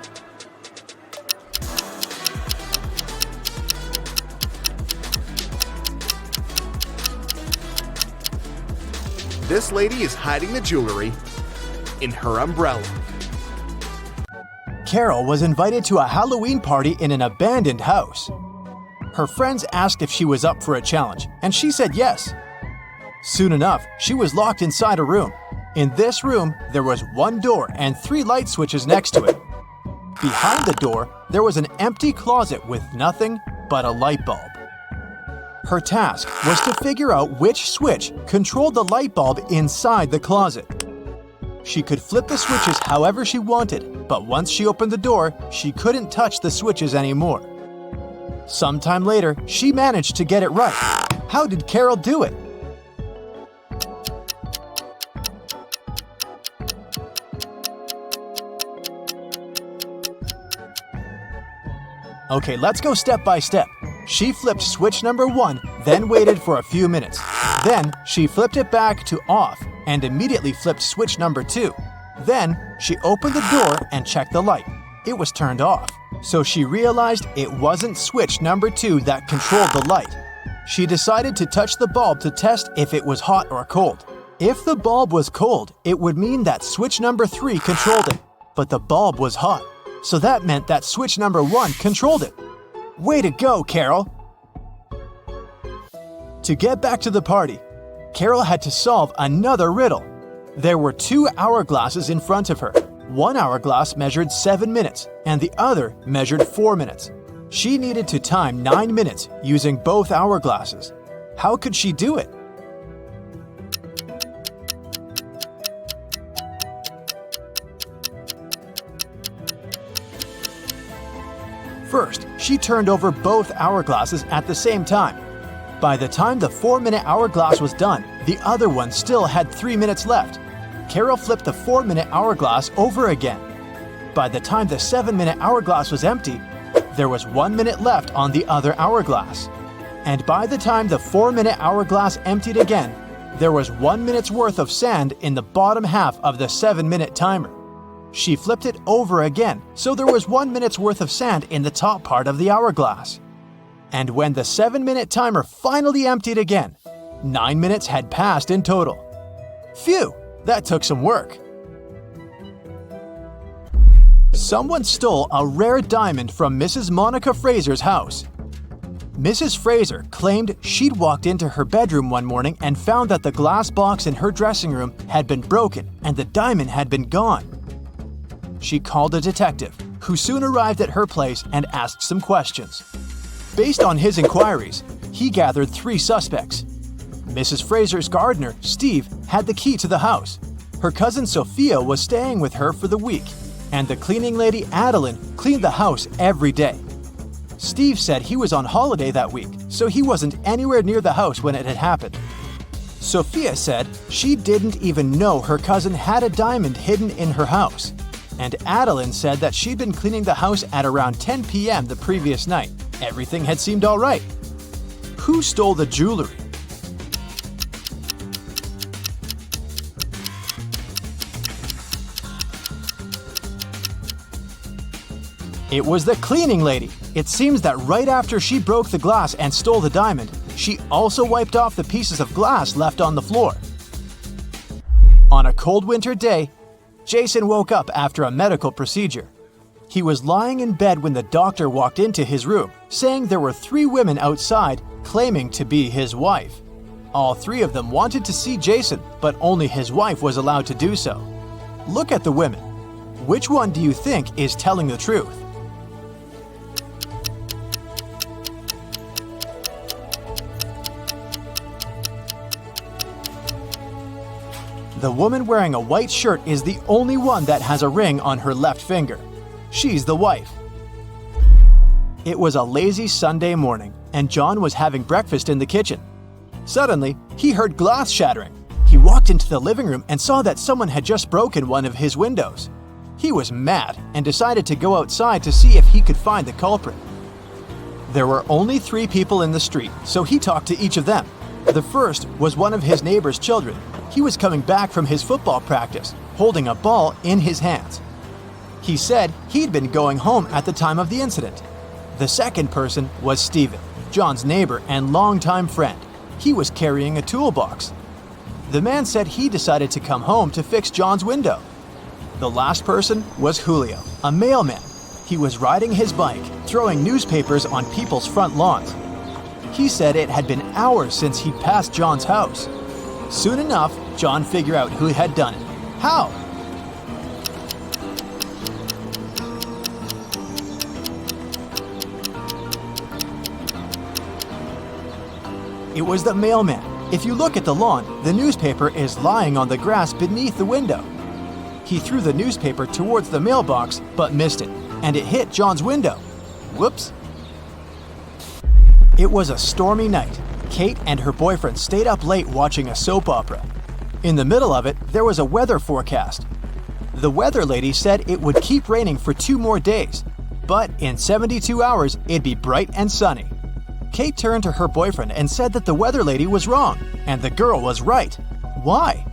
This lady is hiding the jewelry in her umbrella. Carol was invited to a Halloween party in an abandoned house. Her friends asked if she was up for a challenge, and she said yes. Soon enough, she was locked inside a room. In this room, there was one door and 3 light switches next to it. Behind the door, there was an empty closet with nothing but a light bulb. Her task was to figure out which switch controlled the light bulb inside the closet. She could flip the switches however she wanted, but once she opened the door, she couldn't touch the switches anymore. Sometime later, she managed to get it right. How did Carol do it? Okay, let's go step by step. She flipped switch number 1, then waited for a few minutes. Then, she flipped it back to off and immediately flipped switch number 2. Then, she opened the door and checked the light. It was turned off, so she realized it wasn't switch number 2 that controlled the light. She decided to touch the bulb to test if it was hot or cold. If the bulb was cold, it would mean that switch number 3 controlled it, but the bulb was hot. So that meant that switch number 1 controlled it. Way to go, Carol! To get back to the party, Carol had to solve another riddle. There were 2 hourglasses in front of her. One hourglass measured 7 minutes, and the other measured 4 minutes. She needed to time 9 minutes using both hourglasses. How could she do it? First, she turned over both hourglasses at the same time. By the time the 4-minute hourglass was done, the other one still had 3 minutes left. Carol flipped the 4-minute hourglass over again. By the time the 7-minute hourglass was empty, there was 1 minute left on the other hourglass. And by the time the 4-minute hourglass emptied again, there was 1 minute's worth of sand in the bottom half of the 7-minute timer. She flipped it over again, so there was 1 minute's worth of sand in the top part of the hourglass. And when the 7-minute timer finally emptied again, 9 minutes had passed in total. Phew, that took some work. Someone stole a rare diamond from Mrs. Monica Fraser's house. Mrs. Fraser claimed she'd walked into her bedroom one morning and found that the glass box in her dressing room had been broken and the diamond had been gone. She called a detective, who soon arrived at her place and asked some questions. Based on his inquiries, he gathered 3 suspects. Mrs. Fraser's gardener, Steve, had the key to the house. Her cousin Sophia was staying with her for the week, and the cleaning lady Adeline cleaned the house every day. Steve said he was on holiday that week, so he wasn't anywhere near the house when it had happened. Sophia said she didn't even know her cousin had a diamond hidden in her house. And Adeline said that she'd been cleaning the house at around 10 p.m. the previous night. Everything had seemed all right. Who stole the jewelry? It was the cleaning lady. It seems that right after she broke the glass and stole the diamond, she also wiped off the pieces of glass left on the floor. On a cold winter day, Jason woke up after a medical procedure. He was lying in bed when the doctor walked into his room, saying there were 3 women outside claiming to be his wife. All 3 of them wanted to see Jason, but only his wife was allowed to do so. Look at the women. Which one do you think is telling the truth? The woman wearing a white shirt is the only one that has a ring on her left finger. She's the wife. It was a lazy Sunday morning, and John was having breakfast in the kitchen. Suddenly, he heard glass shattering. He walked into the living room and saw that someone had just broken one of his windows. He was mad and decided to go outside to see if he could find the culprit. There were only 3 people in the street, so he talked to each of them. The first was one of his neighbor's children. He was coming back from his football practice, holding a ball in his hands. He said he'd been going home at the time of the incident. The second person was Stephen, John's neighbor and longtime friend. He was carrying a toolbox. The man said he decided to come home to fix John's window. The last person was Julio, a mailman. He was riding his bike, throwing newspapers on people's front lawns. He said it had been hours since he'd passed John's house. Soon enough, John figured out who had done it. How? It was the mailman. If you look at the lawn, the newspaper is lying on the grass beneath the window. He threw the newspaper towards the mailbox, but missed it, and it hit John's window. Whoops. It was a stormy night. Kate and her boyfriend stayed up late watching a soap opera. In the middle of it, there was a weather forecast. The weather lady said it would keep raining for 2 more days, but in 72 hours, it'd be bright and sunny. Kate turned to her boyfriend and said that the weather lady was wrong, and the girl was right. Why?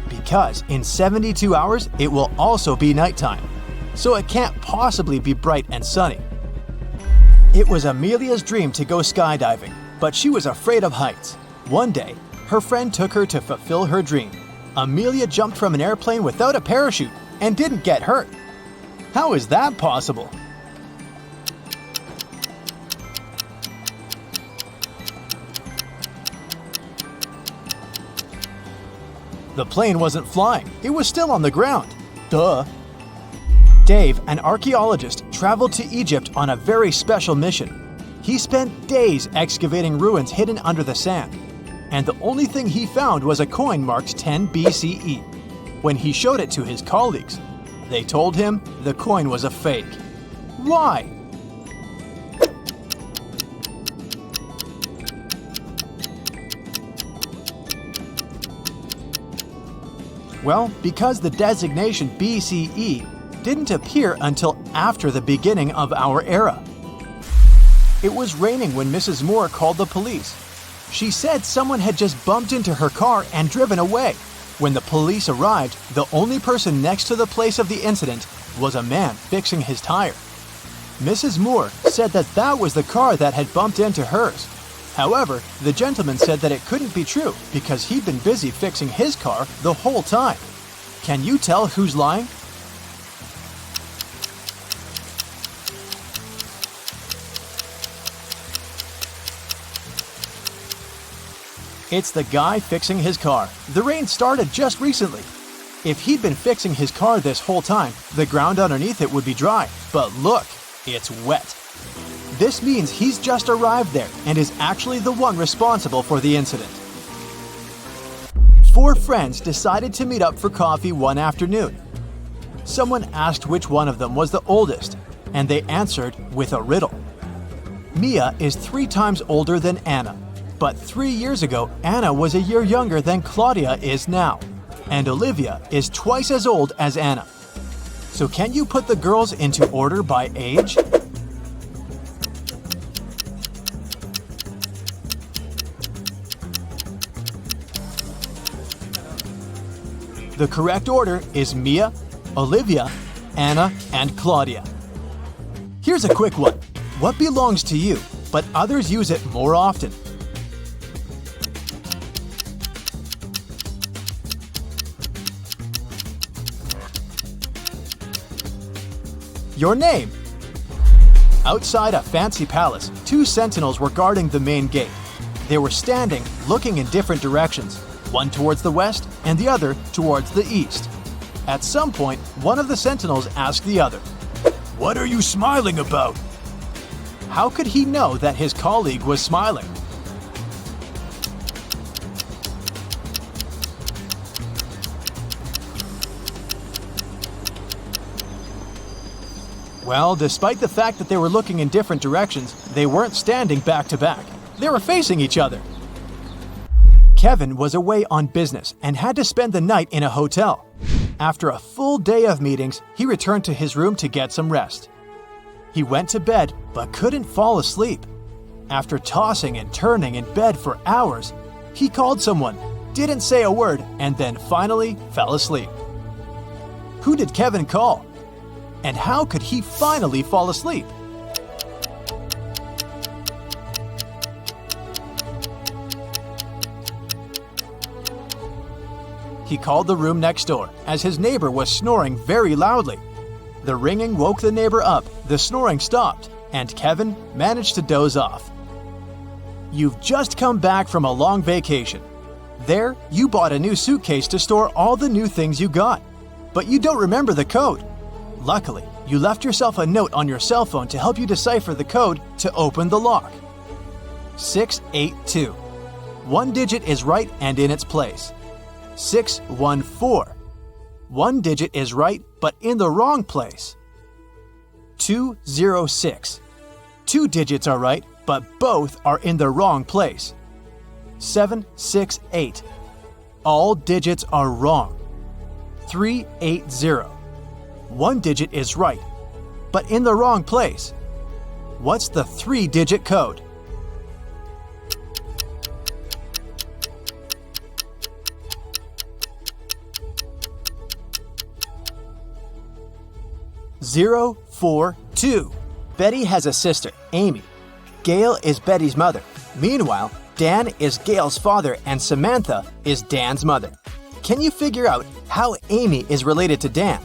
Because in 72 hours, it will also be nighttime, so it can't possibly be bright and sunny. It was Amelia's dream to go skydiving, but she was afraid of heights. One day, her friend took her to fulfill her dream. Amelia jumped from an airplane without a parachute and didn't get hurt. How is that possible? The plane wasn't flying, it was still on the ground. Duh. Dave, an archaeologist, traveled to Egypt on a very special mission. He spent days excavating ruins hidden under the sand, and the only thing he found was a coin marked 10 BCE. When he showed it to his colleagues, they told him the coin was a fake. Why? Well, because the designation BCE didn't appear until after the beginning of our era. It was raining when Mrs. Moore called the police. She said someone had just bumped into her car and driven away. When the police arrived, the only person next to the place of the incident was a man fixing his tire. Mrs. Moore said that was the car that had bumped into hers. However, the gentleman said that it couldn't be true because he'd been busy fixing his car the whole time. Can you tell who's lying? It's the guy fixing his car. The rain started just recently. If he'd been fixing his car this whole time, the ground underneath it would be dry. But look, it's wet. This means he's just arrived there and is actually the one responsible for the incident. 4 friends decided to meet up for coffee one afternoon. Someone asked which one of them was the oldest, and they answered with a riddle. Mia is 3 times older than Anna, but 3 years ago, Anna was a year younger than Claudia is now, and Olivia is twice as old as Anna. So can you put the girls into order by age? The correct order is Mia, Olivia, Anna, and Claudia. Here's a quick one. What belongs to you, but others use it more often? Your name. Outside a fancy palace, 2 sentinels were guarding the main gate. They were standing, looking in different directions, one towards the west and the other towards the east. At some point, one of the sentinels asked the other, "What are you smiling about?" How could he know that his colleague was smiling? Well, despite the fact that they were looking in different directions, they weren't standing back to back. They were facing each other. Kevin was away on business and had to spend the night in a hotel. After a full day of meetings, he returned to his room to get some rest. He went to bed but couldn't fall asleep. After tossing and turning in bed for hours, he called someone, didn't say a word, and then finally fell asleep. Who did Kevin call? And how could he finally fall asleep? He called the room next door as his neighbor was snoring very loudly. The ringing woke the neighbor up, the snoring stopped, and Kevin managed to doze off. You've just come back from a long vacation. There, you bought a new suitcase to store all the new things you got, but you don't remember the code. Luckily, you left yourself a note on your cell phone to help you decipher the code to open the lock. 682. One digit is right and in its place. 614. One digit is right but in the wrong place. 206. Two digits are right but both are in the wrong place. 768. All digits are wrong. 380. One digit is right but in the wrong place. What's the 3-digit code? Zero, 4, 2. Betty has a sister, Amy. Gail is Betty's mother. Meanwhile, Dan is Gail's father and Samantha is Dan's mother. Can you figure out how Amy is related to Dan?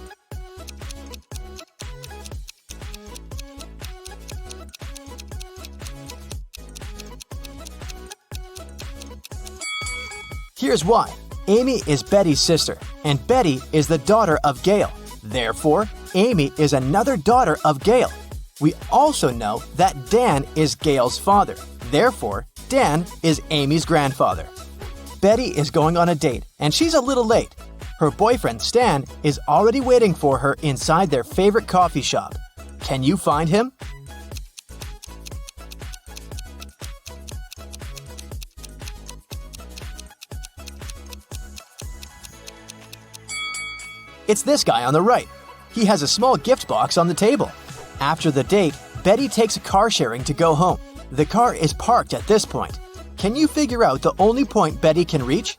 Here's why. Amy is Betty's sister, and Betty is the daughter of Gail. Therefore, Amy is another daughter of Gail. We also know that Dan is Gail's father. Therefore, Dan is Amy's grandfather. Betty is going on a date, and she's a little late. Her boyfriend, Stan, is already waiting for her inside their favorite coffee shop. Can you find him? It's this guy on the right. He has a small gift box on the table. After the date, Betty takes a car sharing to go home. The car is parked at this point. Can you figure out the only point Betty can reach?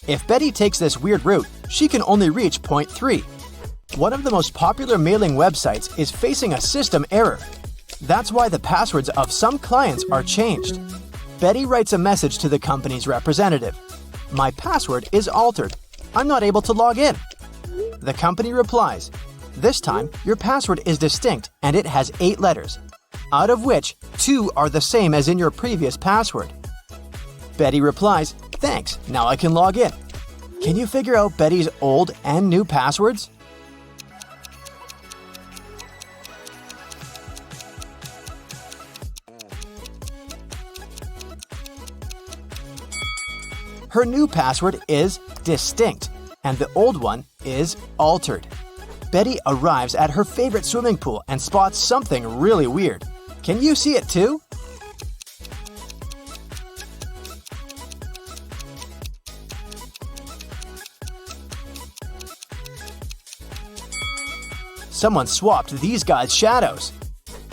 If Betty takes this weird route, she can only reach point 3. One of the most popular mailing websites is facing a system error. That's why the passwords of some clients are changed. Betty writes a message to the company's representative. My password is altered. I'm not able to log in. The company replies, this time your password is distinct and it has 8 letters, out of which 2 are the same as in your previous password. Betty replies, thanks, now I can log in. Can you figure out Betty's old and new passwords? Her new password is distinct, and the old one is altered. Betty arrives at her favorite swimming pool and spots something really weird. Can you see it too? Someone swapped these guys' shadows.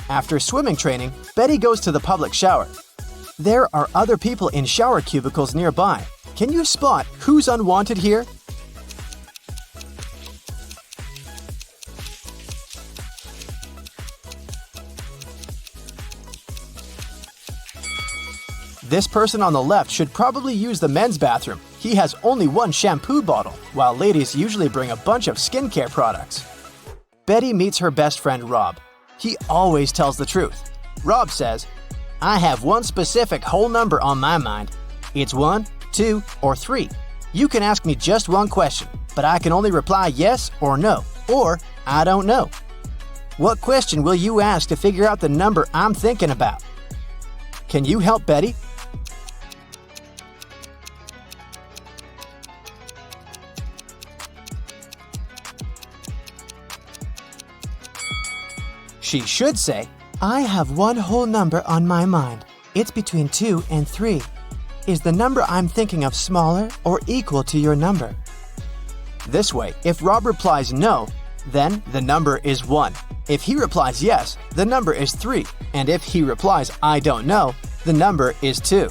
After swimming training, Betty goes to the public shower. There are other people in shower cubicles nearby. Can you spot who's unwanted here? This person on the left should probably use the men's bathroom. He has only one shampoo bottle, while ladies usually bring a bunch of skincare products. Betty meets her best friend Rob. He always tells the truth. Rob says, I have one specific whole number on my mind. It's 1, 2, or 3. You can ask me just one question, but I can only reply yes or no, or I don't know. What question will you ask to figure out the number I'm thinking about? Can you help Betty? She should say, I have one whole number on my mind. It's between 2 and 3. Is the number I'm thinking of smaller or equal to your number? This way, if Rob replies no, then the number is 1. If he replies yes, the number is 3. And if he replies I don't know, the number is 2.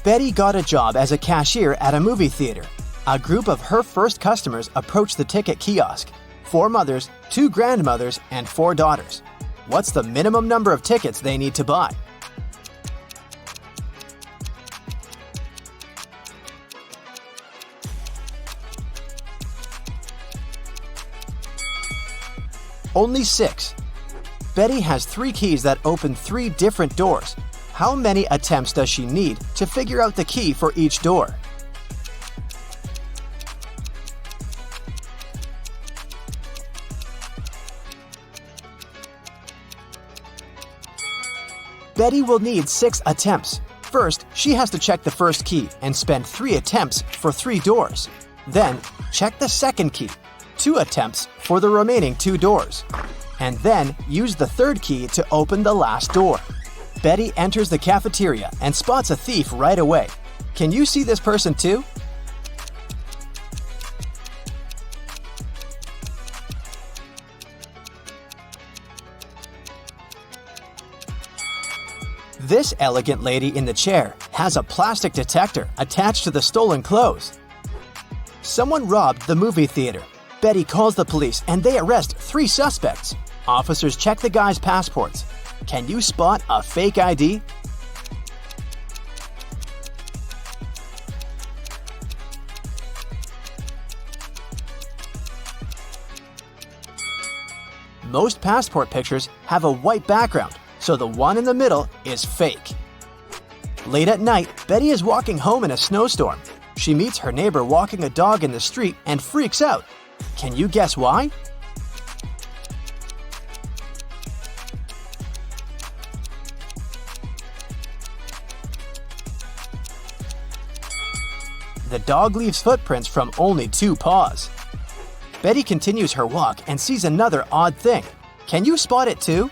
Betty got a job as a cashier at a movie theater. A group of her first customers approached the ticket kiosk. 4 mothers, 2 grandmothers, and 4 daughters. What's the minimum number of tickets they need to buy? Only 6. Betty has 3 keys that open 3 different doors. How many attempts does she need to figure out the key for each door? Betty will need 6 attempts. First, she has to check the first key and spend 3 attempts for 3 doors. Then, check the second key, 2 attempts for the remaining 2 doors. And then, use the third key to open the last door. Betty enters the cafeteria and spots a thief right away. Can you see this person too? This elegant lady in the chair has a plastic detector attached to the stolen clothes. Someone robbed the movie theater. Betty calls the police and they arrest 3 suspects. Officers check the guy's passports. Can you spot a fake ID? Most passport pictures have a white background, so the one in the middle is fake. Late at night, Betty is walking home in a snowstorm. She meets her neighbor walking a dog in the street and freaks out. Can you guess why? The dog leaves footprints from only 2 paws. Betty continues her walk and sees another odd thing. Can you spot it too?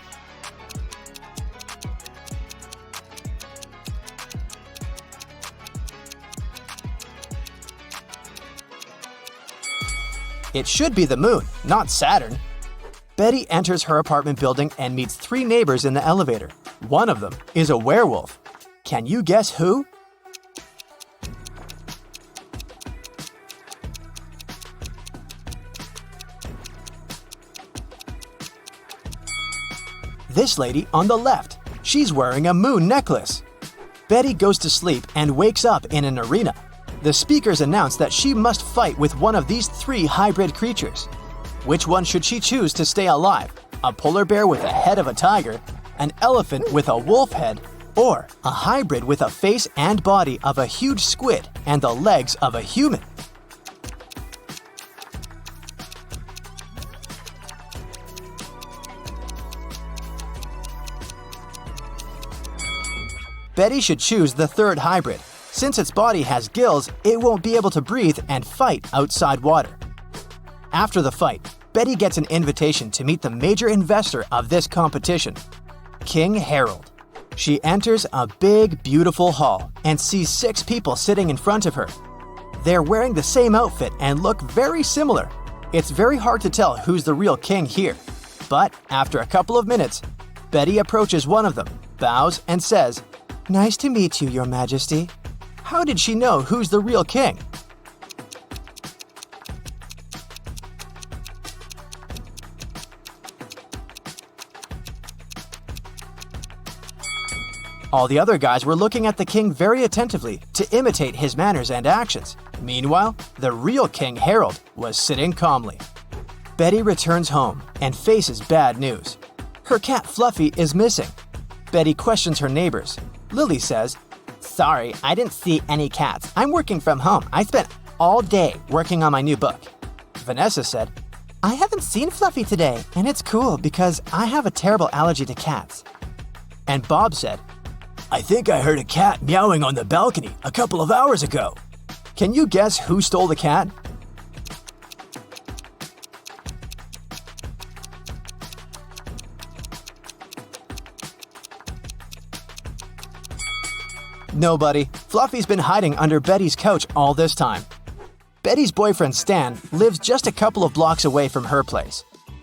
It should be the moon, not Saturn. Betty enters her apartment building and meets 3 neighbors in the elevator. One of them is a werewolf. Can you guess who? This lady on the left. She's wearing a moon necklace. Betty goes to sleep and wakes up in an arena. The speakers announce that she must fight with one of these 3 hybrid creatures. Which one should she choose to stay alive? A polar bear with a head of a tiger, an elephant with a wolf head, or a hybrid with a face and body of a huge squid and the legs of a human? Betty should choose the 3rd hybrid. Since its body has gills, it won't be able to breathe and fight outside water. After the fight, Betty gets an invitation to meet the major investor of this competition, King Harold. She enters a big, beautiful hall and sees 6 people sitting in front of her. They're wearing the same outfit and look very similar. It's very hard to tell who's the real king here. But after a couple of minutes, Betty approaches one of them, bows, and says, "Nice to meet you, Your Majesty." How did she know who's the real king? All the other guys were looking at the king very attentively to imitate his manners and actions. Meanwhile, the real King Harold was sitting calmly. Betty returns home and faces bad news. Her cat Fluffy is missing. Betty questions her neighbors. Lily says, "Sorry, I didn't see any cats. I'm working from home. I spent all day working on my new book." Vanessa said, "I haven't seen Fluffy today, and it's cool because I have a terrible allergy to cats." And Bob said, "I think I heard a cat meowing on the balcony a couple of hours ago." Can you guess who stole the cat? Nobody. Fluffy's been hiding under Betty's couch all this time. Betty's boyfriend Stan lives just a couple of blocks away from her place.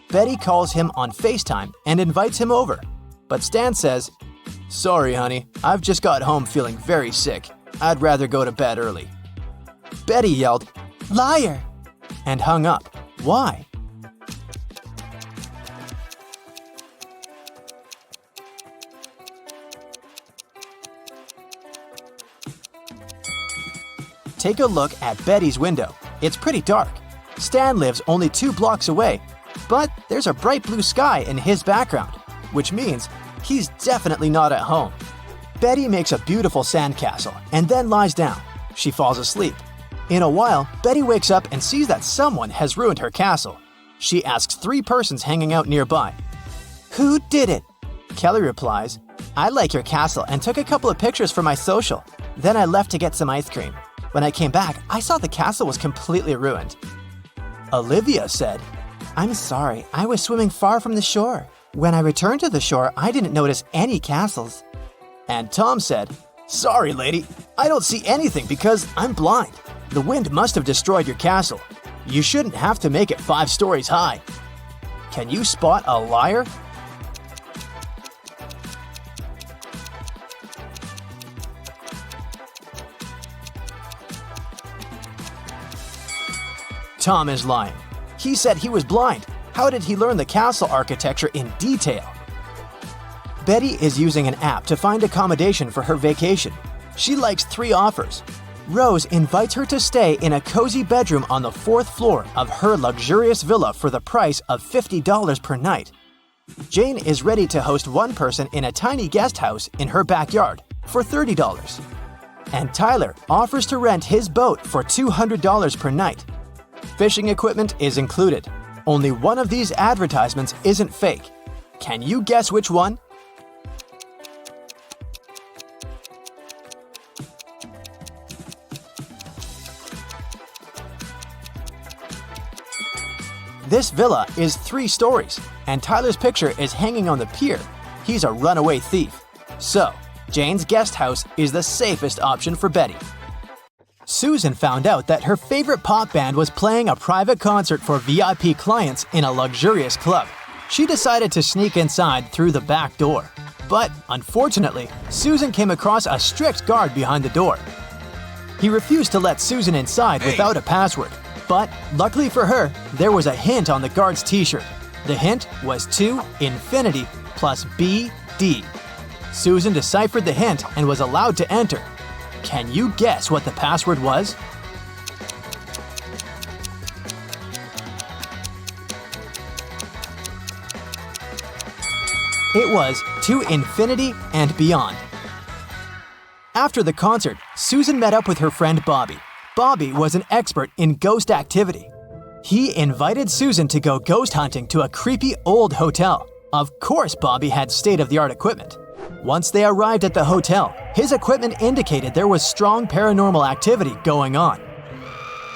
Betty calls him on FaceTime and invites him over. But Stan says, "Sorry, honey, I've just got home feeling very sick. I'd rather go to bed early." Betty yelled, "Liar!" and hung up. Why? Take a look at Betty's window. It's pretty dark. Stan lives only 2 blocks away, but there's a bright blue sky in his background, which means he's definitely not at home. Betty makes a beautiful sandcastle and then lies down. She falls asleep. In a while, Betty wakes up and sees that someone has ruined her castle. She asks 3 persons hanging out nearby, "Who did it?" Kelly replies, "I like your castle and took a couple of pictures for my social. Then I left to get some ice cream. When I came back, I saw the castle was completely ruined." Olivia said, "I'm sorry, I was swimming far from the shore. When I returned to the shore, I didn't notice any castles." And Tom said, "Sorry, lady, I don't see anything because I'm blind. The wind must have destroyed your castle. You shouldn't have to make it 5 stories high." Can you spot a liar? Tom is lying. He said he was blind. How did he learn the castle architecture in detail? Betty is using an app to find accommodation for her vacation. She likes 3 offers. Rose invites her to stay in a cozy bedroom on the 4th floor of her luxurious villa for the price of $50 per night. Jane is ready to host 1 person in a tiny guest house in her backyard for $30. And Tyler offers to rent his boat for $200 per night. Fishing equipment is included. Only one of these advertisements isn't fake. Can you guess which one? This villa is 3 stories, and Tyler's picture is hanging on the pier. He's a runaway thief. So, Jane's guest house is the safest option for Betty. Susan found out that her favorite pop band was playing a private concert for VIP clients in a luxurious club. She decided to sneak inside through the back door. But, unfortunately, Susan came across a strict guard behind the door. He refused to let Susan inside without a password. But, luckily for her, there was a hint on the guard's t-shirt. The hint was to infinity plus BD. Susan deciphered the hint and was allowed to enter. Can you guess what the password was? It was to infinity and beyond. After the concert, Susan met up with her friend Bobby. Bobby was an expert in ghost activity. He invited Susan to go ghost hunting to a creepy old hotel. Of course, Bobby had state-of-the-art equipment. Once they arrived at the hotel, his equipment indicated there was strong paranormal activity going on.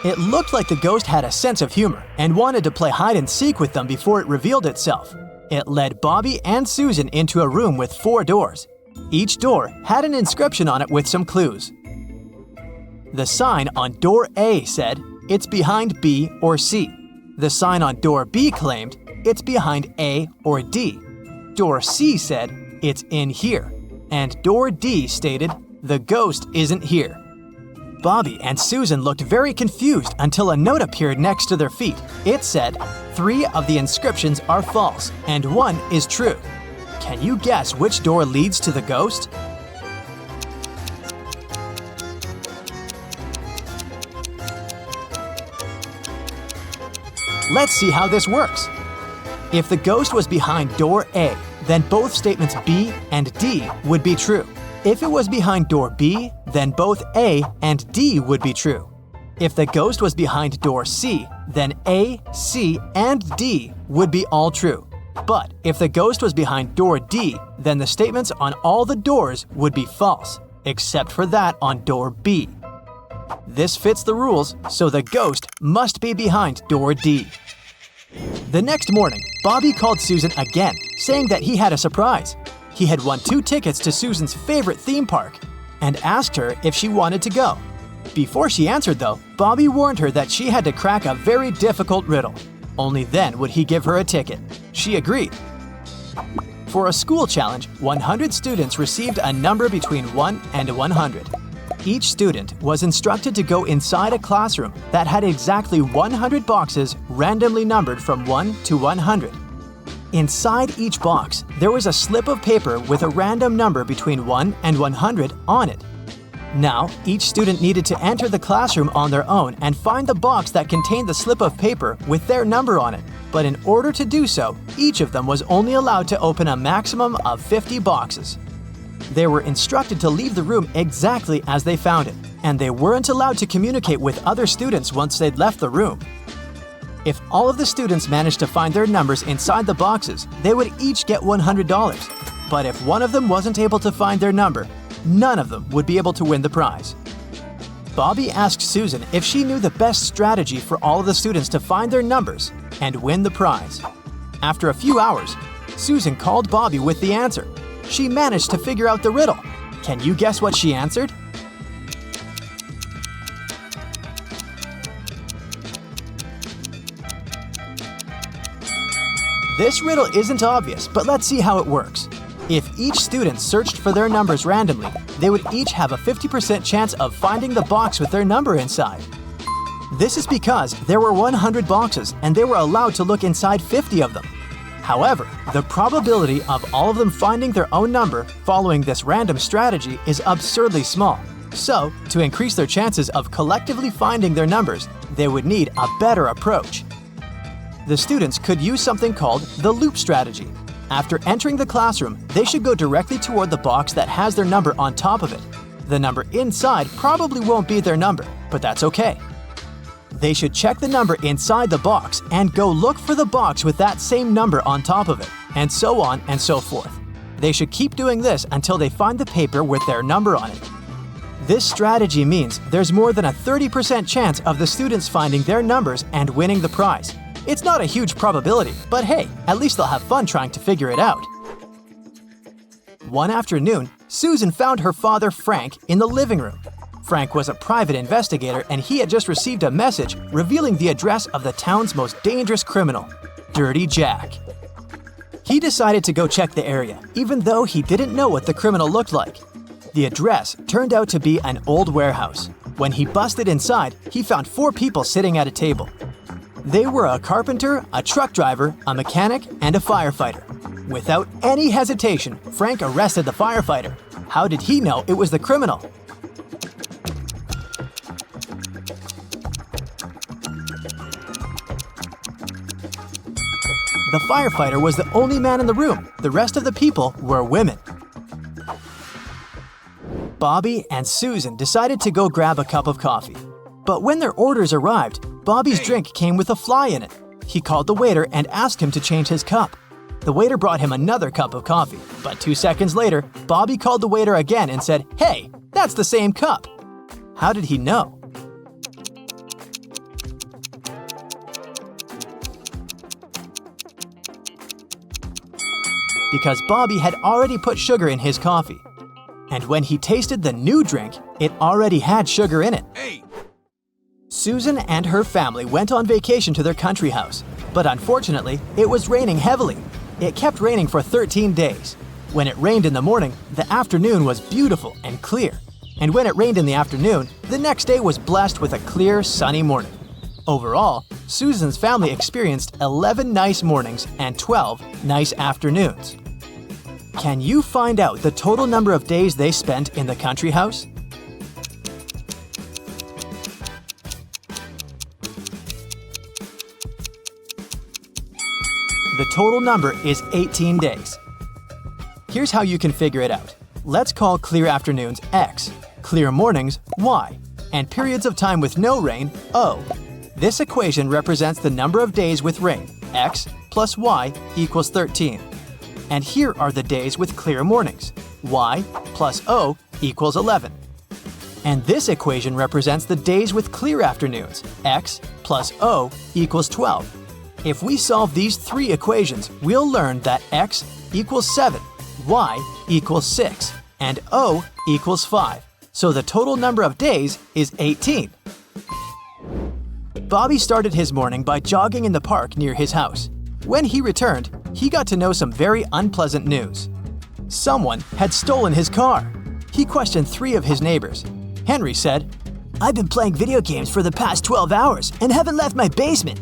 It looked like the ghost had a sense of humor and wanted to play hide-and-seek with them before it revealed itself. It led Bobby and Susan into a room with 4 doors. Each door had an inscription on it with some clues. The sign on door A said, "It's behind B or C." The sign on door B claimed, "It's behind A or D." Door C said, "It's in here." And door D stated, "The ghost isn't here." Bobby and Susan looked very confused until a note appeared next to their feet. It said, 3 of the inscriptions are false and 1 is true. Can you guess which door leads to the ghost? Let's see how this works. If the ghost was behind door A, then both statements B and D would be true. If it was behind door B, then both A and D would be true. If the ghost was behind door C, then A, C, and D would be all true. But if the ghost was behind door D, then the statements on all the doors would be false, except for that on door B. This fits the rules, so the ghost must be behind door D. The next morning, Bobby called Susan again, saying that he had a surprise. He had won 2 tickets to Susan's favorite theme park. and asked her if she wanted to go. Before she answered though, Bobby warned her that she had to crack a very difficult riddle. Only then would he give her a ticket. She agreed. For a school challenge, 100 students received a number between 1 and 100. Each student was instructed to go inside a classroom that had exactly 100 boxes randomly numbered from 1 to 100. Inside each box, there was a slip of paper with a random number between 1 and 100 on it. Now, each student needed to enter the classroom on their own and find the box that contained the slip of paper with their number on it. But in order to do so, each of them was only allowed to open a maximum of 50 boxes. They were instructed to leave the room exactly as they found it, and they weren't allowed to communicate with other students once they'd left the room. If all of the students managed to find their numbers inside the boxes, they would each get $100. But if one of them wasn't able to find their number, none of them would be able to win the prize. Bobby asked Susan if she knew the best strategy for all of the students to find their numbers and win the prize. After a few hours, Susan called Bobby with the answer. She managed to figure out the riddle. Can you guess what she answered? This riddle isn't obvious, but let's see how it works. If each student searched for their numbers randomly, they would each have a 50% chance of finding the box with their number inside. This is because there were 100 boxes and they were allowed to look inside 50 of them. However, the probability of all of them finding their own number following this random strategy is absurdly small. So, to increase their chances of collectively finding their numbers, they would need a better approach. The students could use something called the loop strategy. After entering the classroom, they should go directly toward the box that has their number on top of it. The number inside probably won't be their number, but that's okay. They should check the number inside the box and go look for the box with that same number on top of it, and so on and so forth. They should keep doing this until they find the paper with their number on it. This strategy means there's more than a 30% chance of the students finding their numbers and winning the prize. It's not a huge probability, but hey, at least they'll have fun trying to figure it out. One afternoon, Susan found her father, Frank, in the living room. Frank was a private investigator and he had just received a message revealing the address of the town's most dangerous criminal, Dirty Jack. He decided to go check the area, even though he didn't know what the criminal looked like. The address turned out to be an old warehouse. When he busted inside, he found 4 people sitting at a table. They were a carpenter, a truck driver, a mechanic, and a firefighter. Without any hesitation, Frank arrested the firefighter. How did he know it was the criminal? The firefighter was the only man in the room. The rest of the people were women. Bobby and Susan decided to go grab a cup of coffee. But when their orders arrived, Bobby's drink came with a fly in it. He called the waiter and asked him to change his cup. The waiter brought him another cup of coffee, but 2 seconds later, Bobby called the waiter again and said, "Hey, that's the same cup." How did he know? Because Bobby had already put sugar in his coffee. And when he tasted the new drink, it already had sugar in it. Susan and her family went on vacation to their country house, but unfortunately, it was raining heavily. It kept raining for 13 days. When it rained in the morning, the afternoon was beautiful and clear. And when it rained in the afternoon, the next day was blessed with a clear, sunny morning. Overall, Susan's family experienced 11 nice mornings and 12 nice afternoons. Can you find out the total number of days they spent in the country house? The total number is 18 days. Here's how you can figure it out. Let's call clear afternoons X, clear mornings Y, and periods of time with no rain O. This equation represents the number of days with rain, X plus Y equals 13. And here are the days with clear mornings, Y plus O equals 11. And this equation represents the days with clear afternoons, X plus O equals 12. If we solve these 3 equations, we'll learn that X equals 7, Y equals 6, and O equals 5. so the total number of days is 18. Bobby started his morning by jogging in the park near his house. When he returned, he got to know some very unpleasant news. Someone had stolen his car. He questioned 3 of his neighbors. Henry said, I've been playing video games for the past 12 hours and haven't left my basement.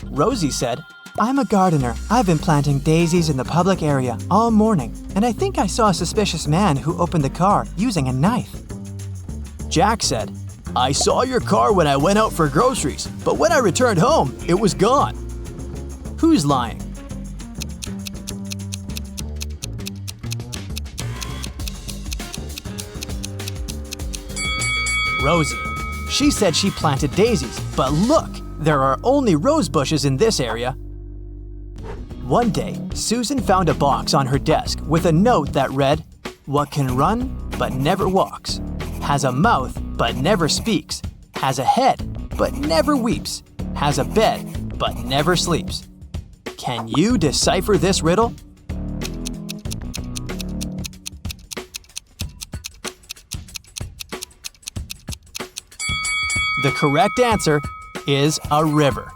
Rosie said, I'm a gardener. I've been planting daisies in the public area all morning, and I think I saw a suspicious man who opened the car using a knife. Jack said, I saw your car when I went out for groceries, but when I returned home, it was gone. Who's lying? Rosie. She said she planted daisies, but look, there are only rose bushes in this area. One day, Susan found a box on her desk with a note that read, What can run but never walks, has a mouth but never speaks, has a head but never weeps, has a bed but never sleeps. Can you decipher this riddle? The correct answer is a river.